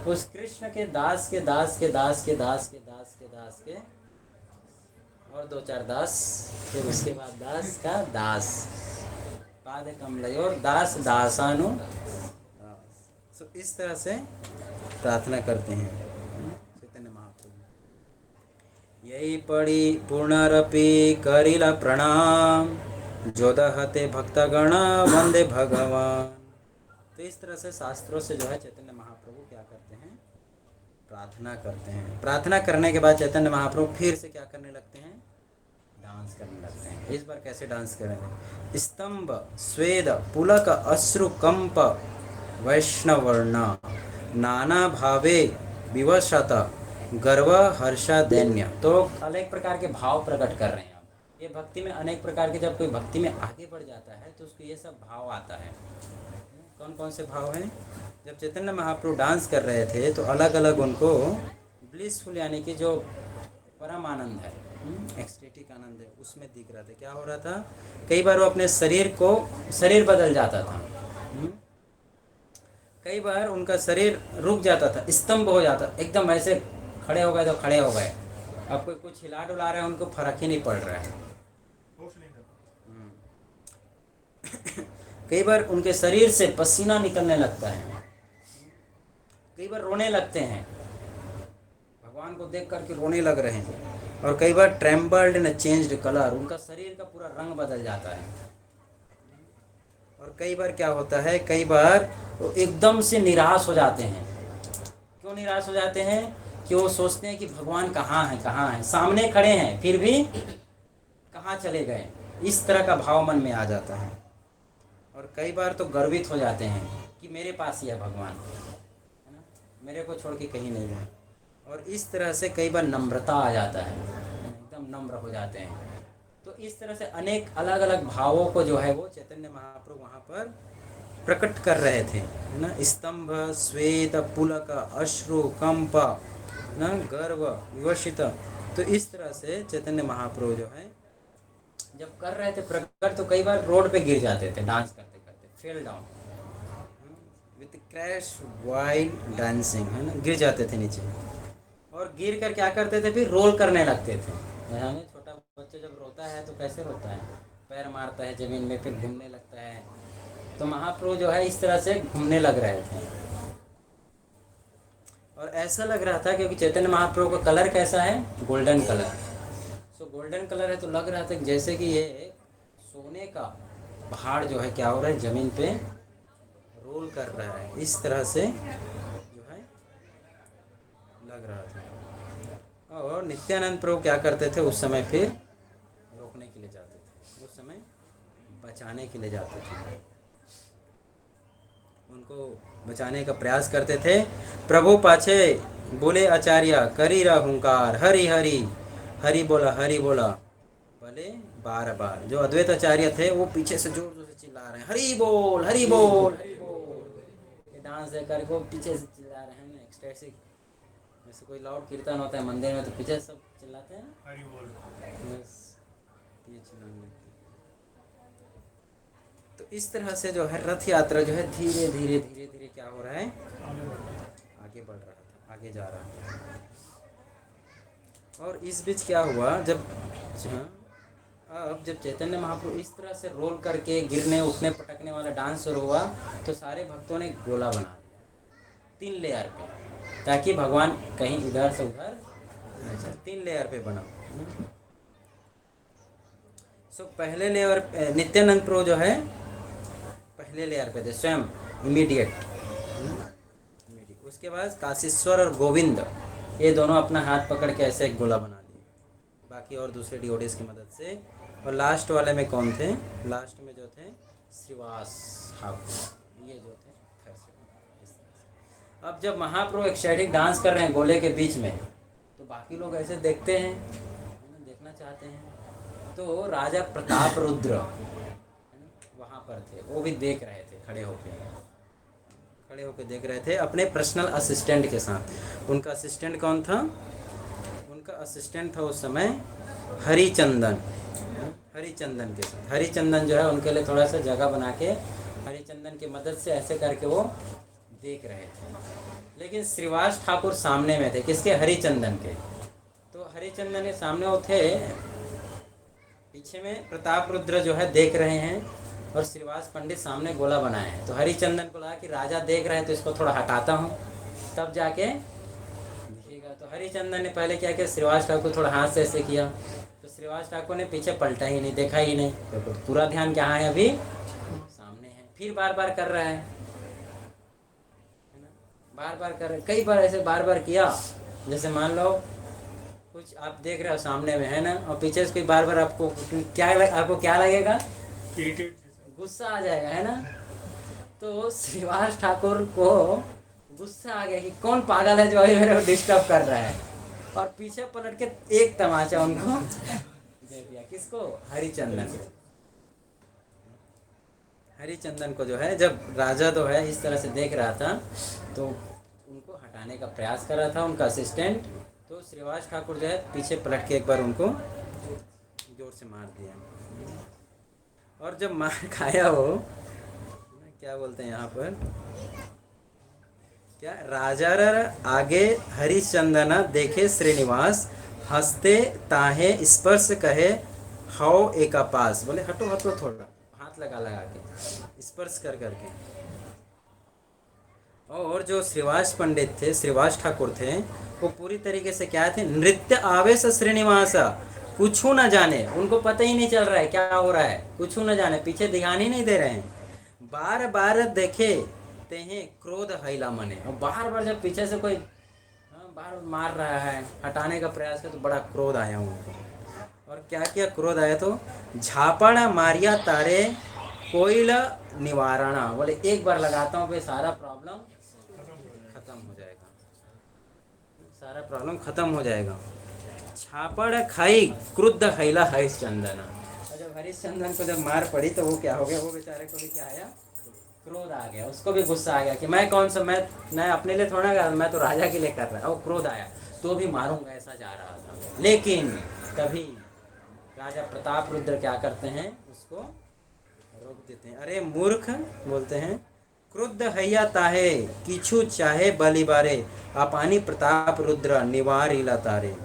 उस कृष्ण के दास के दास के दास के दास के दास के दास के और दो चार दास, फिर उसके बाद दास का दास, पाद कमलय और दास दासानु। तो इस तरह से प्रार्थना करते हैं चैतन्य महाप्रभु। यही पढ़ी पुनरपि करिला प्रणाम, जोदहते भक्तगण वंदे भगवान। तो इस तरह से शास्त्रों से जो है चैतन्य महाप्रभु क्या करते हैं? प्रार्थना करते हैं। प्रार्थना करने के बाद चैतन्य महाप्रभु फिर से क्या करने लगते हैं? डांस करने लगते हैं। इस बार कैसे डांस करेंगे? स्तंभ स्वेद पुलक अश्रु कंप वैष्णवर्ण नाना भावे विवशत गर्व हर्षा दैन्य। तो अनेक प्रकार के भाव प्रकट कर रहे हैं आप। ये भक्ति में अनेक प्रकार के, जब कोई भक्ति में आगे बढ़ जाता है तो उसको ये सब भाव आता है। कौन कौन से भाव हैं? जब चैतन्य महाप्रभु डांस कर रहे थे तो अलग अलग उनको ब्लिसफुल, यानी कि जो परम आनंद है, एक्सटेटिक आनंद है, उसमें दिख रहा था। क्या हो रहा था? कई बार वो अपने शरीर बदल जाता था, कई बार उनका शरीर रुक जाता था, स्तंभ हो जाता, एकदम ऐसे खड़े हो गए तो खड़े हो गए। अब कोई कुछ हिला डुला रहा है, उनको फर्क ही नहीं पड़ रहा है। कई बार उनके शरीर से पसीना निकलने लगता है, कई बार रोने लगते हैं, भगवान को देख करके रोने लग रहे हैं। और कई बार ट्रेम्बल्ड एंड चेंज्ड कलर, उनका शरीर का पूरा रंग बदल जाता है। और कई बार क्या होता है, कई बार वो एकदम से निराश हो जाते हैं। क्यों निराश हो जाते हैं? कि वो सोचते हैं कि भगवान कहाँ है, कहाँ है, सामने खड़े हैं फिर भी कहाँ चले गए। इस तरह का भाव मन में आ जाता है। और कई बार तो गर्वित हो जाते हैं कि मेरे पास ही है भगवान, है ना, मेरे को छोड़ के कहीं नहीं गए। और इस तरह से कई बार नम्रता आ जाता है, एकदम नम्र हो जाते हैं। तो इस तरह से अनेक अलग अलग भावों को जो है वो चैतन्य महाप्रभु वहाँ पर प्रकट कर रहे थे, है ना। स्तंभ श्वेत पुलक अश्रु कंप न गर्व विवशित। तो इस तरह से चैतन्य महाप्रभु जो है जब कर रहे थे प्रकट, तो कई बार रोड पे गिर जाते थे डांस करते करते, fell down with crash while dancing, है ना, गिर जाते थे नीचे। और गिर कर क्या करते थे? फिर रोल करने लगते थे। छोटा बच्चा जब रोता है तो कैसे रोता है? पैर मारता है जमीन में, फिर घूमने लगता है। तो महाप्रभु जो है इस तरह से घूमने लग रहे थे। और ऐसा लग रहा था क्योंकि चैतन्य महाप्रभु का कलर कैसा है? Golden colour. सो गोल्डन कलर है तो लग रहा था जैसे कि ये सोने का पहाड़ जो है क्या हो रहा है, जमीन पे रोल कर रहा है। इस तरह से जो है लग रहा था। और नित्यानंद प्रभु क्या करते थे उस समय? फिर रोकने के लिए जाते थे, उस समय बचाने के लिए जाते थे, उनको बचाने का प्रयास करते थे। प्रभु पाछे बोले आचार्य करी रहा हुंकार, हरि हरि हरि बोला बोले बार बार। जो अद्वैत आचार्य थे वो पीछे से जोर जोर से चिल्ला रहे हैं, हरि बोल हरि बोल हरि बोल। ये डांस देकर को पीछे से चिल्ला रहे हैं, एक्सटेटिक। जैसे कोई लाउड कीर्तन होता है मंदिर में तो पीछे सब चिल्लाते हैं ना, हरि बोल, बस ये चिल्लाने। तो इस तरह से जो है रथ यात्रा जो है धीरे धीरे धीरे धीरे क्या हो रहा है? आगे बढ़ रहा था, आगे जा रहा था। और इस बीच क्या हुआ, अब जब चैतन्य महाप्रभु इस तरह से रोल करके गिरने उठने पटकने वाला डांस शुरू हुआ तो सारे भक्तों ने गोला बना दिया 3 लेयर पे, ताकि भगवान कहीं इधर से उधर 3 लेयर पे बना। सो पहले लेयर नित्यानंद प्रभु जो है पहले लेयर पे थे स्वयं इमीडिएट। उसके बाद काशीश्वर और गोविंद ये दोनों अपना हाथ पकड़ के ऐसे एक गोला बना दिए, बाकी और दूसरे डिओडीज की मदद से। और लास्ट वाले में कौन थे? लास्ट में जो थे श्रीवास ठाकुर, ये जो थे फिर से इस तरह से। अब जब महाप्रभु एक्साइटिक डांस कर रहे हैं गोले के बीच में, तो बाकी लोग ऐसे देखते हैं, देखना चाहते हैं। तो राजा प्रताप रुद्र वहाँ पर थे, वो भी देख रहे थे, खड़े होके देख रहे थे अपने पर्सनल असिस्टेंट के साथ। उनका असिस्टेंट कौन था? उनका असिस्टेंट था उस समय हरिचंदन के साथ। हरिचंदन जो है उनके लिए थोड़ा सा जगह बना के हरिचंदन की मदद से ऐसे करके वो देख रहे थे। लेकिन श्रीवास ठाकुर सामने में थे, किसके? हरिचंदन के। तो हरिचंदन के सामने वो थे, पीछे में प्रताप रुद्र जो है देख रहे हैं और श्रीवास पंडित सामने गोला बनाए हैं। तो हरिचंदन को लगा कि राजा देख रहे हैं तो इसको थोड़ा हटाता हूँ, तब जाके दिखेगा। तो हरिचंदन ने पहले क्या किया, श्रीवास ठाकुर को थोड़ा हाथ से ऐसे किया, तो श्रीवास ठाकुर ने पीछे पलटा ही नहीं, देखा ही नहीं। तो पूरा ध्यान कहाँ है? अभी सामने है। फिर बार बार कर रहा है, बार बार कर रहे, कई बार ऐसे बार बार किया। जैसे मान लो कुछ आप देख रहे हो सामने में है ना, और पीछे से कोई बार बार आपको क्या लगेगा? गुस्सा आ जाएगा, है ना। तो श्रीवास ठाकुर को गुस्सा आ गया कि कौन पागल है जो अभी मेरे को डिस्टर्ब कर रहा है, और पीछे पलट के एक तमाचा उनको दे दिया। किसको? हरिचंदन को जो है, जब राजा तो है इस तरह से देख रहा था तो उनको हटाने का प्रयास कर रहा था उनका असिस्टेंट। तो श्रीवास ठाकुर जो है पीछे पलट के एक बार उनको जोर से मार दिया। और जब मार खाया वो क्या बोलते हैं यहाँ पर, क्या? राजा आगे हरिचंदन देखे श्रीनिवास, हंसते ताहे स्पर्श कहे हाउ एक पास। बोले हटो हटो, थोड़ा हाथ लगा के स्पर्श कर करके। और जो श्रीवास पंडित थे, श्रीवास ठाकुर थे, वो पूरी तरीके से क्या थे? नृत्य आवेश श्रीनिवास, कुछ न जाने, उनको पता ही नहीं चल रहा है क्या हो रहा है, कुछ न जाने, पीछे ध्यान ही नहीं दे रहे हैं। बार बार देखे ते हैं क्रोध हैला मने, और बार बार जब पीछे से कोई बार मार रहा है, हटाने का प्रयास किया, तो बड़ा क्रोध आया उनको। और क्या किया? क्रोध आया तो झापड़ मारिया तारे कोयल निवारण। बोले एक बार लगाता हूँ, सारा प्रॉब्लम खत्म हो जाएगा, सारा प्रॉब्लम खत्म हो जाएगा। छापड़ खाई क्रुद्ध हैला हरिश्चंदन। और जब हरिश्चंदन को जब मार पड़ी तो वो क्या हो गया? वो बेचारे को भी क्या आया? क्रोध आ गया, उसको भी गुस्सा आ गया कि मैं कौन सा, मैं अपने लिए थोड़ा कर, मैं तो राजा के लिए कर रहा। और क्रोध आया तो भी मारूंगा, ऐसा जा रहा था। लेकिन तभी राजा प्रताप रुद्र क्या करते हैं? उसको रोक देते हैं। अरे मूर्ख, बोलते हैं, क्रुद्ध हैया ताहे किछु चाहे बलि बारे, अपानी प्रताप रुद्र निवारिला तारे।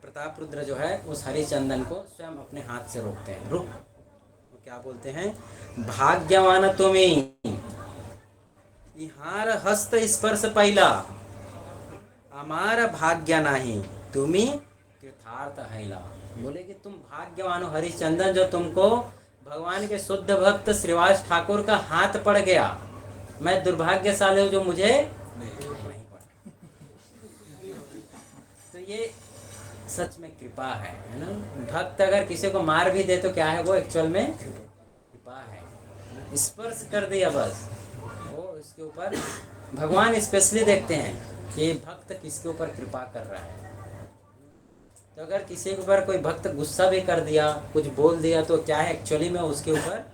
प्रताप रुद्र जो है उस हरिचंदन को स्वयं अपने हाथ से रोकते हैं। रुक, वो क्या बोलते हैं? भाग्यवान तुम्हें इहार हस्त स्पर्श पहिला, हमारा भाग्य नहीं तुम्हें कृतार्थ हैला। बोले कि तुम भाग्यवान हो हरिचंदन, जो तुमको भगवान के शुद्ध भक्त श्रीवास ठाकुर का हाथ पड़ गया। मैं दुर्भाग्यशाली हूँ जो मुझे नहीं पड़ा। तो ये सच में कृपा है ना। भक्त अगर किसी को मार भी दे तो क्या है? वो एक्चुअल में कृपा है। स्पर्श कर दिया बस, वो इसके ऊपर भगवान स्पेशली देखते हैं कि भक्त किसके ऊपर कृपा कर रहा है। तो अगर किसी के ऊपर कोई भक्त गुस्सा भी कर दिया, कुछ बोल दिया, तो क्या है? एक्चुअली में उसके ऊपर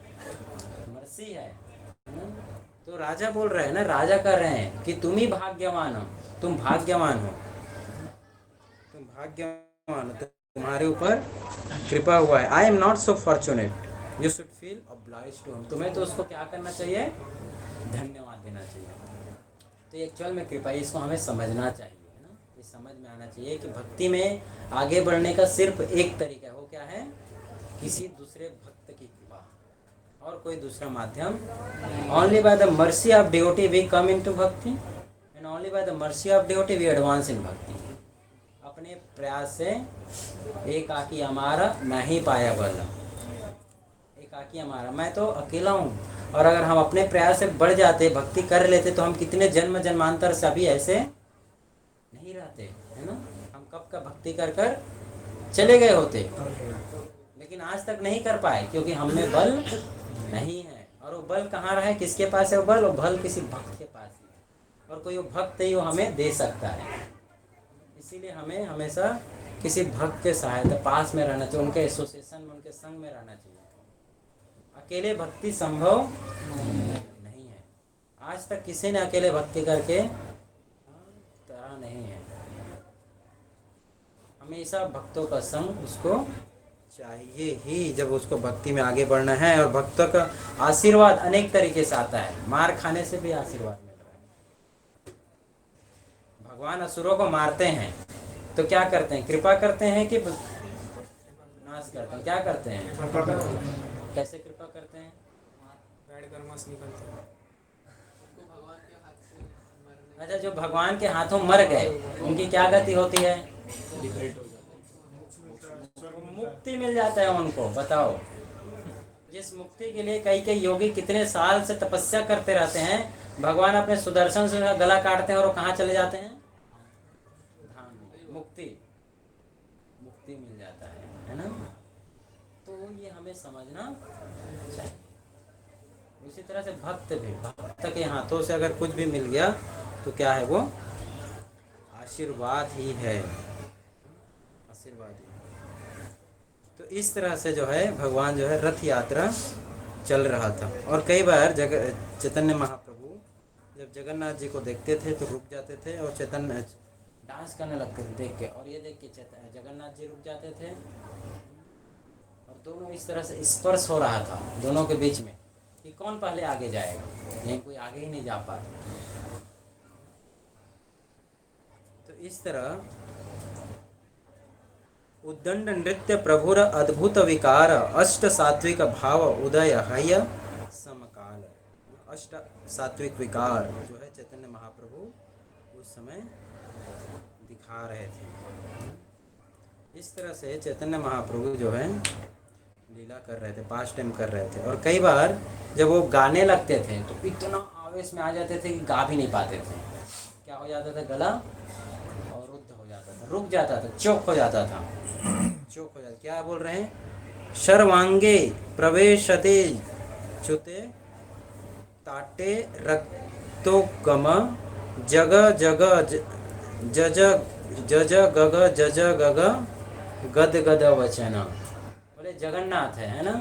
मर्सी है। तो राजा बोल रहे हैं ना, राजा कर रहे हैं कि तुम ही भाग्यवान हो, तुम भाग्यवान हो, तुम भाग्यवान हो, तुम्हारे ऊपर कृपा हुआ है। I am not so fortunate, you should feel obliged to him. तुम्हें तो उसको क्या करना चाहिए? धन्यवाद देना चाहिए। तो एक्चुअल में कृपा, इसको हमें समझना चाहिए ना, ये समझ में आना चाहिए कि भक्ति में आगे बढ़ने का सिर्फ एक तरीका है। वो क्या है? किसी दूसरे भक्त की कृपा, और कोई दूसरा माध्यम। Only by the mercy of devotee we come into bhakti, and only by the mercy of devotee we advance in bhakti. अपने प्रयास से एकाकी हमारा नहीं पाया बल, एकाकी हमारा, मैं तो अकेला हूँ। और अगर हम अपने प्रयास से बढ़ जाते, भक्ति कर लेते, तो हम कितने जन्म जन्मांतर से अभी ऐसे नहीं रहते, है ना। हम कब का भक्ति कर कर चले गए होते, लेकिन आज तक नहीं कर पाए, क्योंकि हमें बल नहीं है। और वो बल कहाँ रहा है, किसके पास है वो बल? वो बल किसी भक्त के पास ही है, और कोई वो भक्त ही वो हमें दे सकता है। इसीलिए हमें हमेशा किसी भक्त के सहायता पास में रहना चाहिए, उनके एसोसिएशन में, उनके संग में रहना चाहिए। अकेले भक्ति संभव नहीं है। आज तक किसी ने अकेले भक्ति करके तरह नहीं है। हमेशा भक्तों का संग उसको चाहिए ही, जब उसको भक्ति में आगे बढ़ना है। और भक्तों का आशीर्वाद अनेक तरीके से आता है, मार खाने से भी आशीर्वाद मिल रहा है। भगवान असुरों को मारते हैं तो क्या करते हैं? कृपा करते हैं कि नाश करते हैं? क्या करते हैं? कैसे कृपा करते हैं? बैड कर्मस निकलते हैं। अच्छा, जो भगवान के हाथों मर गए उनकी क्या गति होती है? मुक्ति मिल जाता है उनको। बताओ, जिस मुक्ति के लिए कई कई योगी कितने साल से तपस्या करते रहते हैं, भगवान अपने सुदर्शन से गला काटते हैं और वो कहाँ चले जाते हैं? धाम में। मुक्ति मिल जाता है ना। तो ये हमें समझना चाहिए। उसी तरह से भक्त भी, भक्त के हाथों से अगर कुछ भी मिल गया तो क्या है? वो आशीर्वाद ही है, आशीर्वाद ही। तो इस तरह से जो है भगवान जो है रथ यात्रा चल रहा था। और कई बार चैतन्य महाप्रभु जब जगन्नाथ जी को देखते थे तो रुक जाते थे, और चैतन्य डांस करने लगते थे देख के, और ये देख के जगन्नाथ जी रुक जाते थे, और दोनों इस तरह से स्पर्श हो रहा था दोनों के बीच में कि कौन पहले आगे जाएगा, नहीं कोई आगे ही नहीं जा पा रहा। तो इस तरह उद्दंड नृत्य प्रभुर अद्भुत विकार अष्ट सात्विक भाव उदय हय समकाल। अष्ट सात्विक विकार जो है चैतन्य महाप्रभु उस समय दिखा रहे थे। इस तरह से चैतन्य महाप्रभु जो है लीला कर रहे थे, पास टाइम कर रहे थे। और कई बार जब वो गाने लगते थे तो इतना आवेश में आ जाते थे कि गा भी नहीं पाते थे। क्या हो जाता था? गला और रुद्ध हो जाता था, रुक जाता था, चौक हो जाता था, चौक हो जाता। क्या बोल रहे हैं? शर्वांगे प्रवेशते च्युते ताटे रक्तोगम जग जग जज जज गग जज गग गद गद वचन। बोले जगन्नाथ है ना,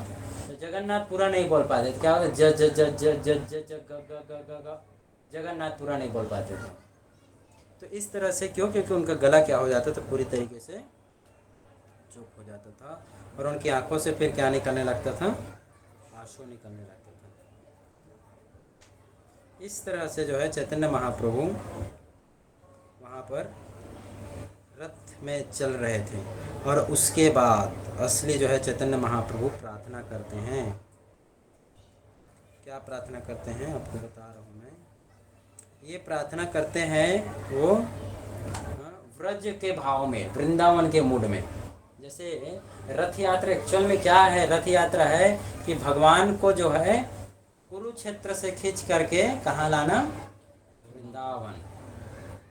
तो जगन्नाथ पूरा नहीं बोल पाते। क्या होता? ज ज ज ज ज ज ज ग ग ग ग ग, जगन्नाथ पूरा नहीं बोल पाते थे। तो इस तरह से क्यों? क्योंकि उनका गला क्या हो जाता था? पूरी तरीके से चुप हो जाता था, और उनकी आंखों से फिर क्या निकलने लगता था? आंसू निकलने लगता था। इस तरह से जो है चैतन्य महाप्रभु वहाँ पर रथ में चल रहे थे। और उसके बाद असली जो है चैतन्य महाप्रभु प्रार्थना करते हैं। क्या प्रार्थना करते हैं? आपको बता रहा हूँ मैं। ये प्रार्थना करते हैं वो व्रज के भाव में, वृंदावन के मूड में। जैसे रथ यात्रा एक्चुअल में क्या है? रथ यात्रा है कि भगवान को जो है कुरुक्षेत्र से खींच करके कहाँ लाना? वृंदावन।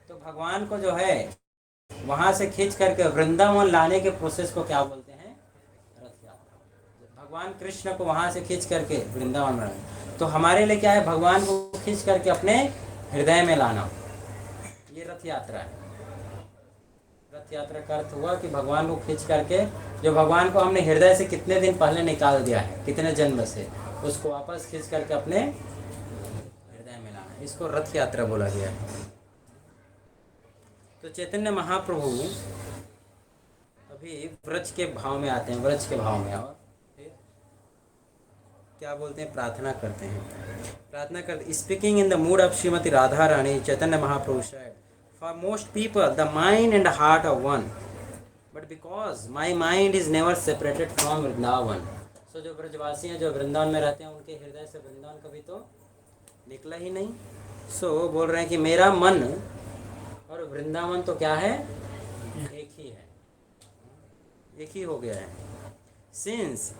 तो भगवान को जो है वहाँ से खींच करके वृंदावन लाने के प्रोसेस को क्या बोलते हैं? रथ यात्रा। भगवान कृष्ण को वहाँ से खींच करके वृंदावन में लाना। तो हमारे लिए क्या है? भगवान को खींच करके अपने हृदय में लाना, ये रथ यात्रा है। रथ यात्रा का अर्थ हुआ कि भगवान को खींच करके, जो भगवान को हमने हृदय से कितने दिन पहले निकाल दिया है, कितने जन्म से, उसको वापस खींच करके अपने हृदय में लाना, इसको रथ यात्रा बोला गया है। तो चैतन्य महाप्रभु अभी व्रज के भाव में आते हैं, व्रज के भाव में, और फिर क्या बोलते हैं? प्रार्थना करते हैं। प्रार्थना करते, speaking in the mood off Shrimati Radha Rani, Chaitanya Mahaprabhu said, for most people the mind and heart are one, but because my mind is never separated from Vrindavan, so जो ब्रजवासी हैं, जो वृंदावन में रहते हैं, उनके हृदय से वृंदावन कभी तो निकला ही नहीं। सो बोल रहे हैं कि मेरा मन और वृंदावन तो क्या है? एक ही एक ही हो गया है। Since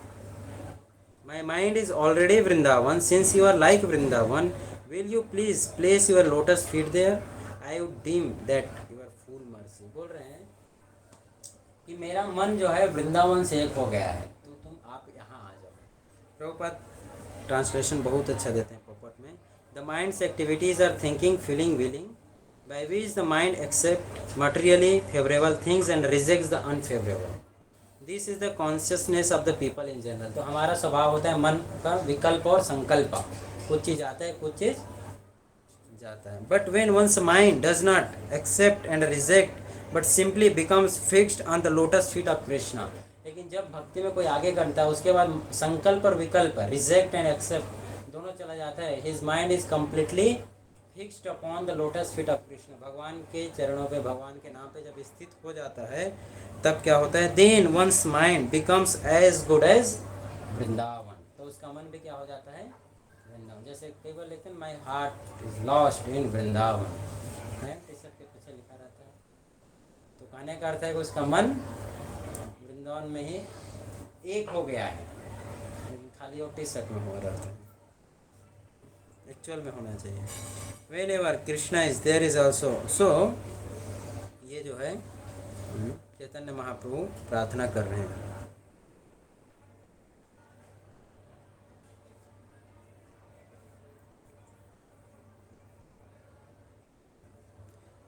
my mind is already Vrindavan, since you are like Vrindavan, will you please place your lotus feet there, I would deem that your full mercy. बोल रहे हैं कि मेरा मन जो है वृंदावन से एक हो गया है, तो तुम आप यहाँ आ जाओ। प्रभुपाद ट्रांसलेशन बहुत अच्छा देते हैं पोपट में। The mind's activities are thinking, feeling, willing, by which the mind accepts materially favorable things and rejects the unfavorable. This is the consciousness of the people in general. तो हमारा स्वभाव होता है मन का विकल्प और संकल्प, कुछ चीज़ आता है, कुछ चीज़ जाता है। But when one's mind does not accept and reject but simply becomes fixed on the lotus feet of Krishna, लेकिन जब भक्ति में कोई आगे करता है उसके बाद संकल्प और विकल्प, रिजेक्ट एंड एक्सेप्ट दोनों चला जाता है। His mind is completely fixed upon the lotus feet of Krishna, भगवान के चरणों पे, भगवान के नाम पे जब स्थित हो जाता है तब क्या होता है, then once mind becomes as good as Vrindavan, तो उसका मन भी क्या हो जाता है, वृंदावन। जैसे कई बार लिखते हैं my heart is lost in Vrindavan, T shirt के पीछे लिखा रहता है, तो कहने का अर्थ है कि उसका मन वृंदावन में ही एक हो गया है, लेकिन खाली वो टी शर्ट में हो रहता है, एक्चुअल में होना चाहिए। Whenever Krishna is there is also, so ये जो है चैतन्य महाप्रभु प्रार्थना कर रहे हैं।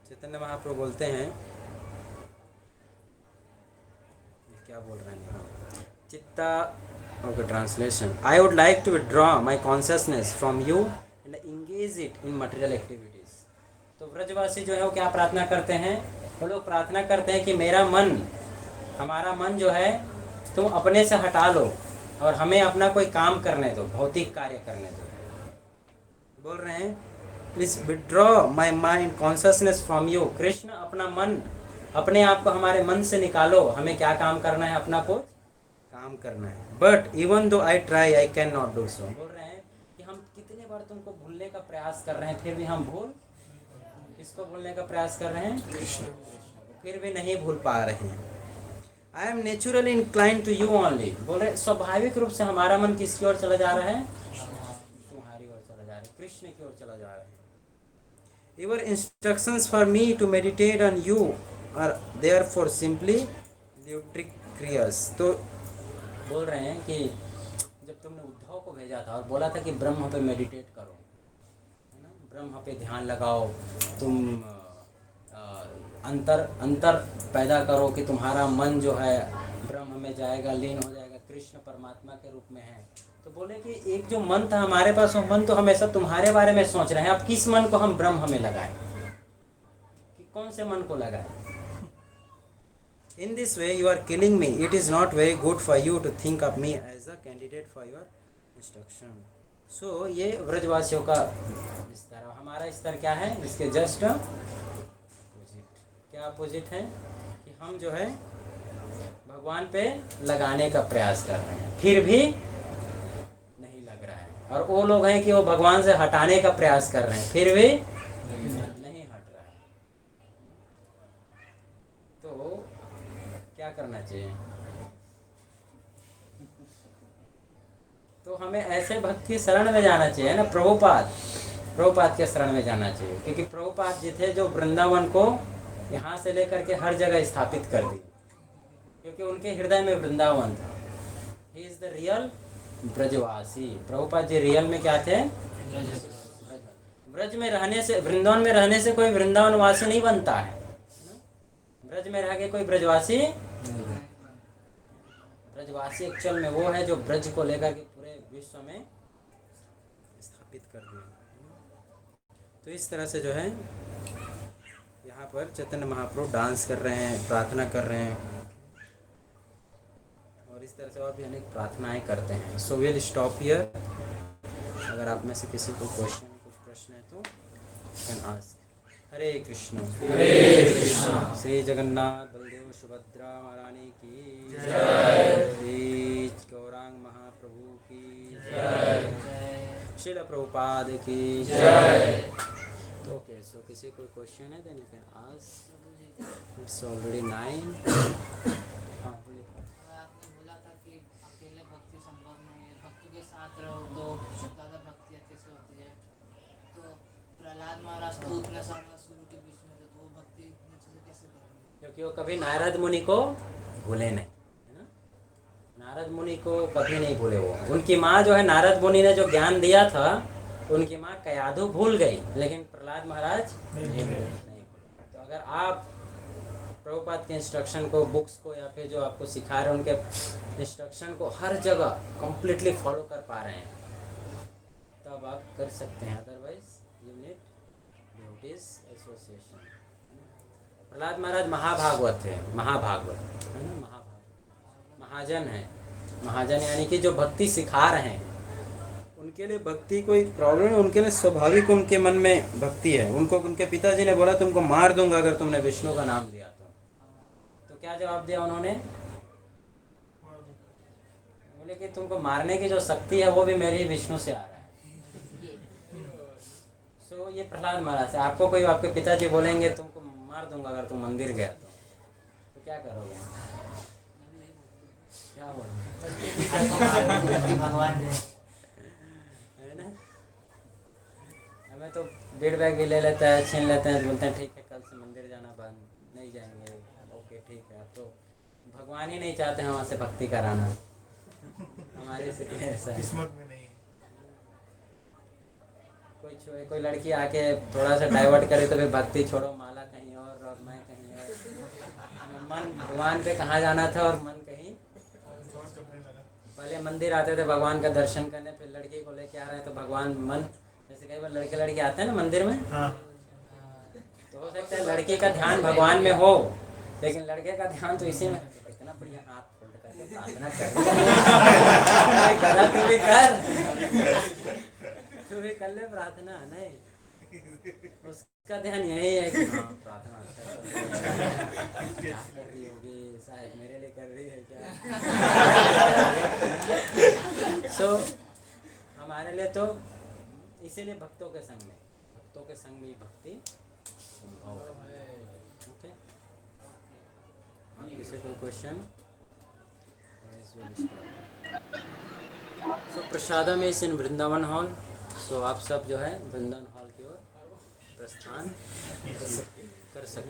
चैतन्य महाप्रभु बोलते हैं, क्या बोल रहे हैं यहाँ, चित्ता, okay translation, I would like to withdraw my consciousness from you and engage it in material activities. तो व्रजवासी जो है वो क्या प्रार्थना करते हैं, वो लोग प्रार्थना करते हैं कि मेरा मन, हमारा मन जो है तुम अपने से हटा लो और हमें अपना कोई काम करने दो, भौतिक कार्य करने दो। बोल रहे हैं please withdraw my mind consciousness from you, Krishna अपना मन, अपने आप को हमारे मन से निकालो, हमें क्या काम करना है, अपना को काम करना है। But even though I try I can not do so. बोल रहे हैं कि हम कितने बार तुमको भूलने का प्रयास कर रहे हैं, फिर भी हम किसको भूलने का प्रयास कर रहे हैं, कृष्ण, फिर भी नहीं भूल पा रहे हैं। I am naturally incline to you only. बोल रहे स्वाभाविक रूप से हमारा मन किसकी ओर चला जा रहा है, तुम्हारी ओर चला जा रहा है, कृष्ण की ओर चला जा रहा है। Your instructions for me to meditate on you are therefore simply ludicrous. तो बोल रहे हैं कि जब तुमने उद्धव को भेजा था और बोला था कि ब्रह्म पे मेडिटेट करो, है ना, ब्रह्म पे ध्यान लगाओ, तुम अंतर पैदा करो कि तुम्हारा मन जो है ब्रह्म में जाएगा, लीन हो जाएगा, कृष्ण परमात्मा के रूप में है। तो बोले कि एक जो मन था हमारे पास, वो मन तो हमेशा तुम्हारे बारे में सोच रहे हैं, अब किस मन को हम ब्रह्म में लगाएं, कि कौन से मन को लगाएं। In this way you are killing me. It is not very good for you to think of me as a candidate for your instruction. So ये व्रजवासियों का स्तर, हमारा स्तर क्या है, इसके जस्ट अपोजिट। क्या अपोजिट है कि हम जो है भगवान पे लगाने का प्रयास कर रहे हैं, फिर भी नहीं लग रहा है, और वो लोग हैं कि वो भगवान से हटाने का प्रयास कर रहे हैं, फिर भी नहीं हट रहा है। तो क्या करना चाहिए, तो हमें ऐसे भक्त की शरण में जाना चाहिए ना, प्रभुपाद के शरण में जाना चाहिए, क्योंकि प्रभुपाद जी थे जो वृंदावन को यहाँ से लेकर के हर जगह स्थापित कर दी, क्योंकि उनके हृदय में वृंदावन था। He is the real Brajavasi. Prabhupada ji real में क्या थे, ब्रज में रहने से, वृंदावन में रहने से कोई वृंदावन वासी नहीं बनता है, ब्रज में रह के कोई ब्रजवासी, ब्रजवासी एक्चुअल में वो है जो ब्रज को लेकर के पूरे विश्व में स्थापित कर दिया। तो इस तरह से जो है यहाँ पर चैतन्य महाप्रभु डांस कर रहे हैं, प्रार्थना कर रहे हैं, और इस तरह से और भी अनेक प्रार्थनाएं करते हैं। So will stop here. अगर आप में से किसी को कुछ प्रश्न है तो कैन आस्क। हरे कृष्ण श्री जगन्नाथ बलदेव सुभद्रा महारानी की जय, श्री गौरांग महाप्रभु की जय, श्रील प्रभुपाद की जय। ओके, सो किसी कोई क्वेश्चन है then you can ask. It's already 9। हाँ बोलिए। आपने बोला था कि अकेले भक्ति संभव नहीं है, भक्तों के साथ रहो तो ज़्यादा भक्ति अच्छे से होती है। तो प्रहलाद महाराज तो उतना सारा शुरू के बीच में थे, तो वो भक्ति इतने अच्छे से कैसे करेंगे? क्योंकि वो कभी नारद मुनि को भूले नहीं, है ना। नारद मुनि को कभी नहीं भूले वो। उनकी माँ जो है, नारद मुनि ने जो ज्ञान दिया था, उनकी माँ कयाधु भूल गई, लेकिन प्रहलाद महाराज नहीं भूले। तो अगर आप प्रभुपाद के इंस्ट्रक्शन को, बुक्स को, या फिर जो आपको सिखा रहे हैं उनके इंस्ट्रक्शन को हर जगह कंप्लीटली फॉलो कर पा रहे हैं, तब आप कर सकते हैं। Otherwise you need devotees association. Prahlad Maharaj महाभागवत थे, महाभागवत है ना, महाजन है। महाजन यानी कि जो भक्ति सिखा रहे हैं, उनके लिए भक्ति कोई प्रॉब्लम है, उनके लिए स्वाभाविक उनके मन में भक्ति है। उनको उनके पिताजी ने बोला तुमको मार दूंगा अगर तुमने विष्णु का नाम लिया तो क्या जवाब दिया उन्होंने? बोले कि तुमको मारने की जो शक्ति है वो भी मेरी विष्णु से आ रहा है। सो ये प्रहलाद महाराज से आपको कोई, आपके पिताजी बोलेंगे तुमको मार दूंगा अगर तुम मंदिर गया तो क्या करोगे? क्या बोलोगे? भगवान है ना। हमें तो बेड बैग भी ले लेता है, छीन लेते हैं, बोलते हैं ठीक है कल से मंदिर जाना बंद, नहीं जाएंगे। ओके ठीक है, अब तो भगवान ही नहीं चाहते हैं वहाँ से भक्ति कराना, हमारे से ऐसा है। किस्मत में नहीं। कोई लड़की आके थोड़ा सा डाइवर्ट करे तो फिर भक्ति छोड़ो, माला कहीं और मैं कहीं और। मन भगवान पे कहाँ जाना था और मन कहीं। पहले मंदिर आते थे भगवान का दर्शन करने, फिर लड़की को लेके आ रहे हैं तो भगवान मन, जैसे कई बार लड़के आते हैं ना मंदिर में, हाँ। तो हो सकता है लड़के का ध्यान भगवान में हो, लेकिन लड़के का ध्यान तो इसी में। इतना बढ़िया हाथ फोल्ड करके प्रार्थना कर, तू भी कर ले प्रार्थना। नहीं, उसका ध्यान यही है कि हाँ प्रार्थना क्या कर रही होगी, शायद मेरे लिए कर रही है क्या। सो हमारे लिए तो इसीलिए भक्तों के संग में भक्ति संभव है। ओके, किसी कोई question? So prasadam is in Vrindavan hall. So आप सब जो है वृंदावन हॉल की ओर प्रस्थान कर सकते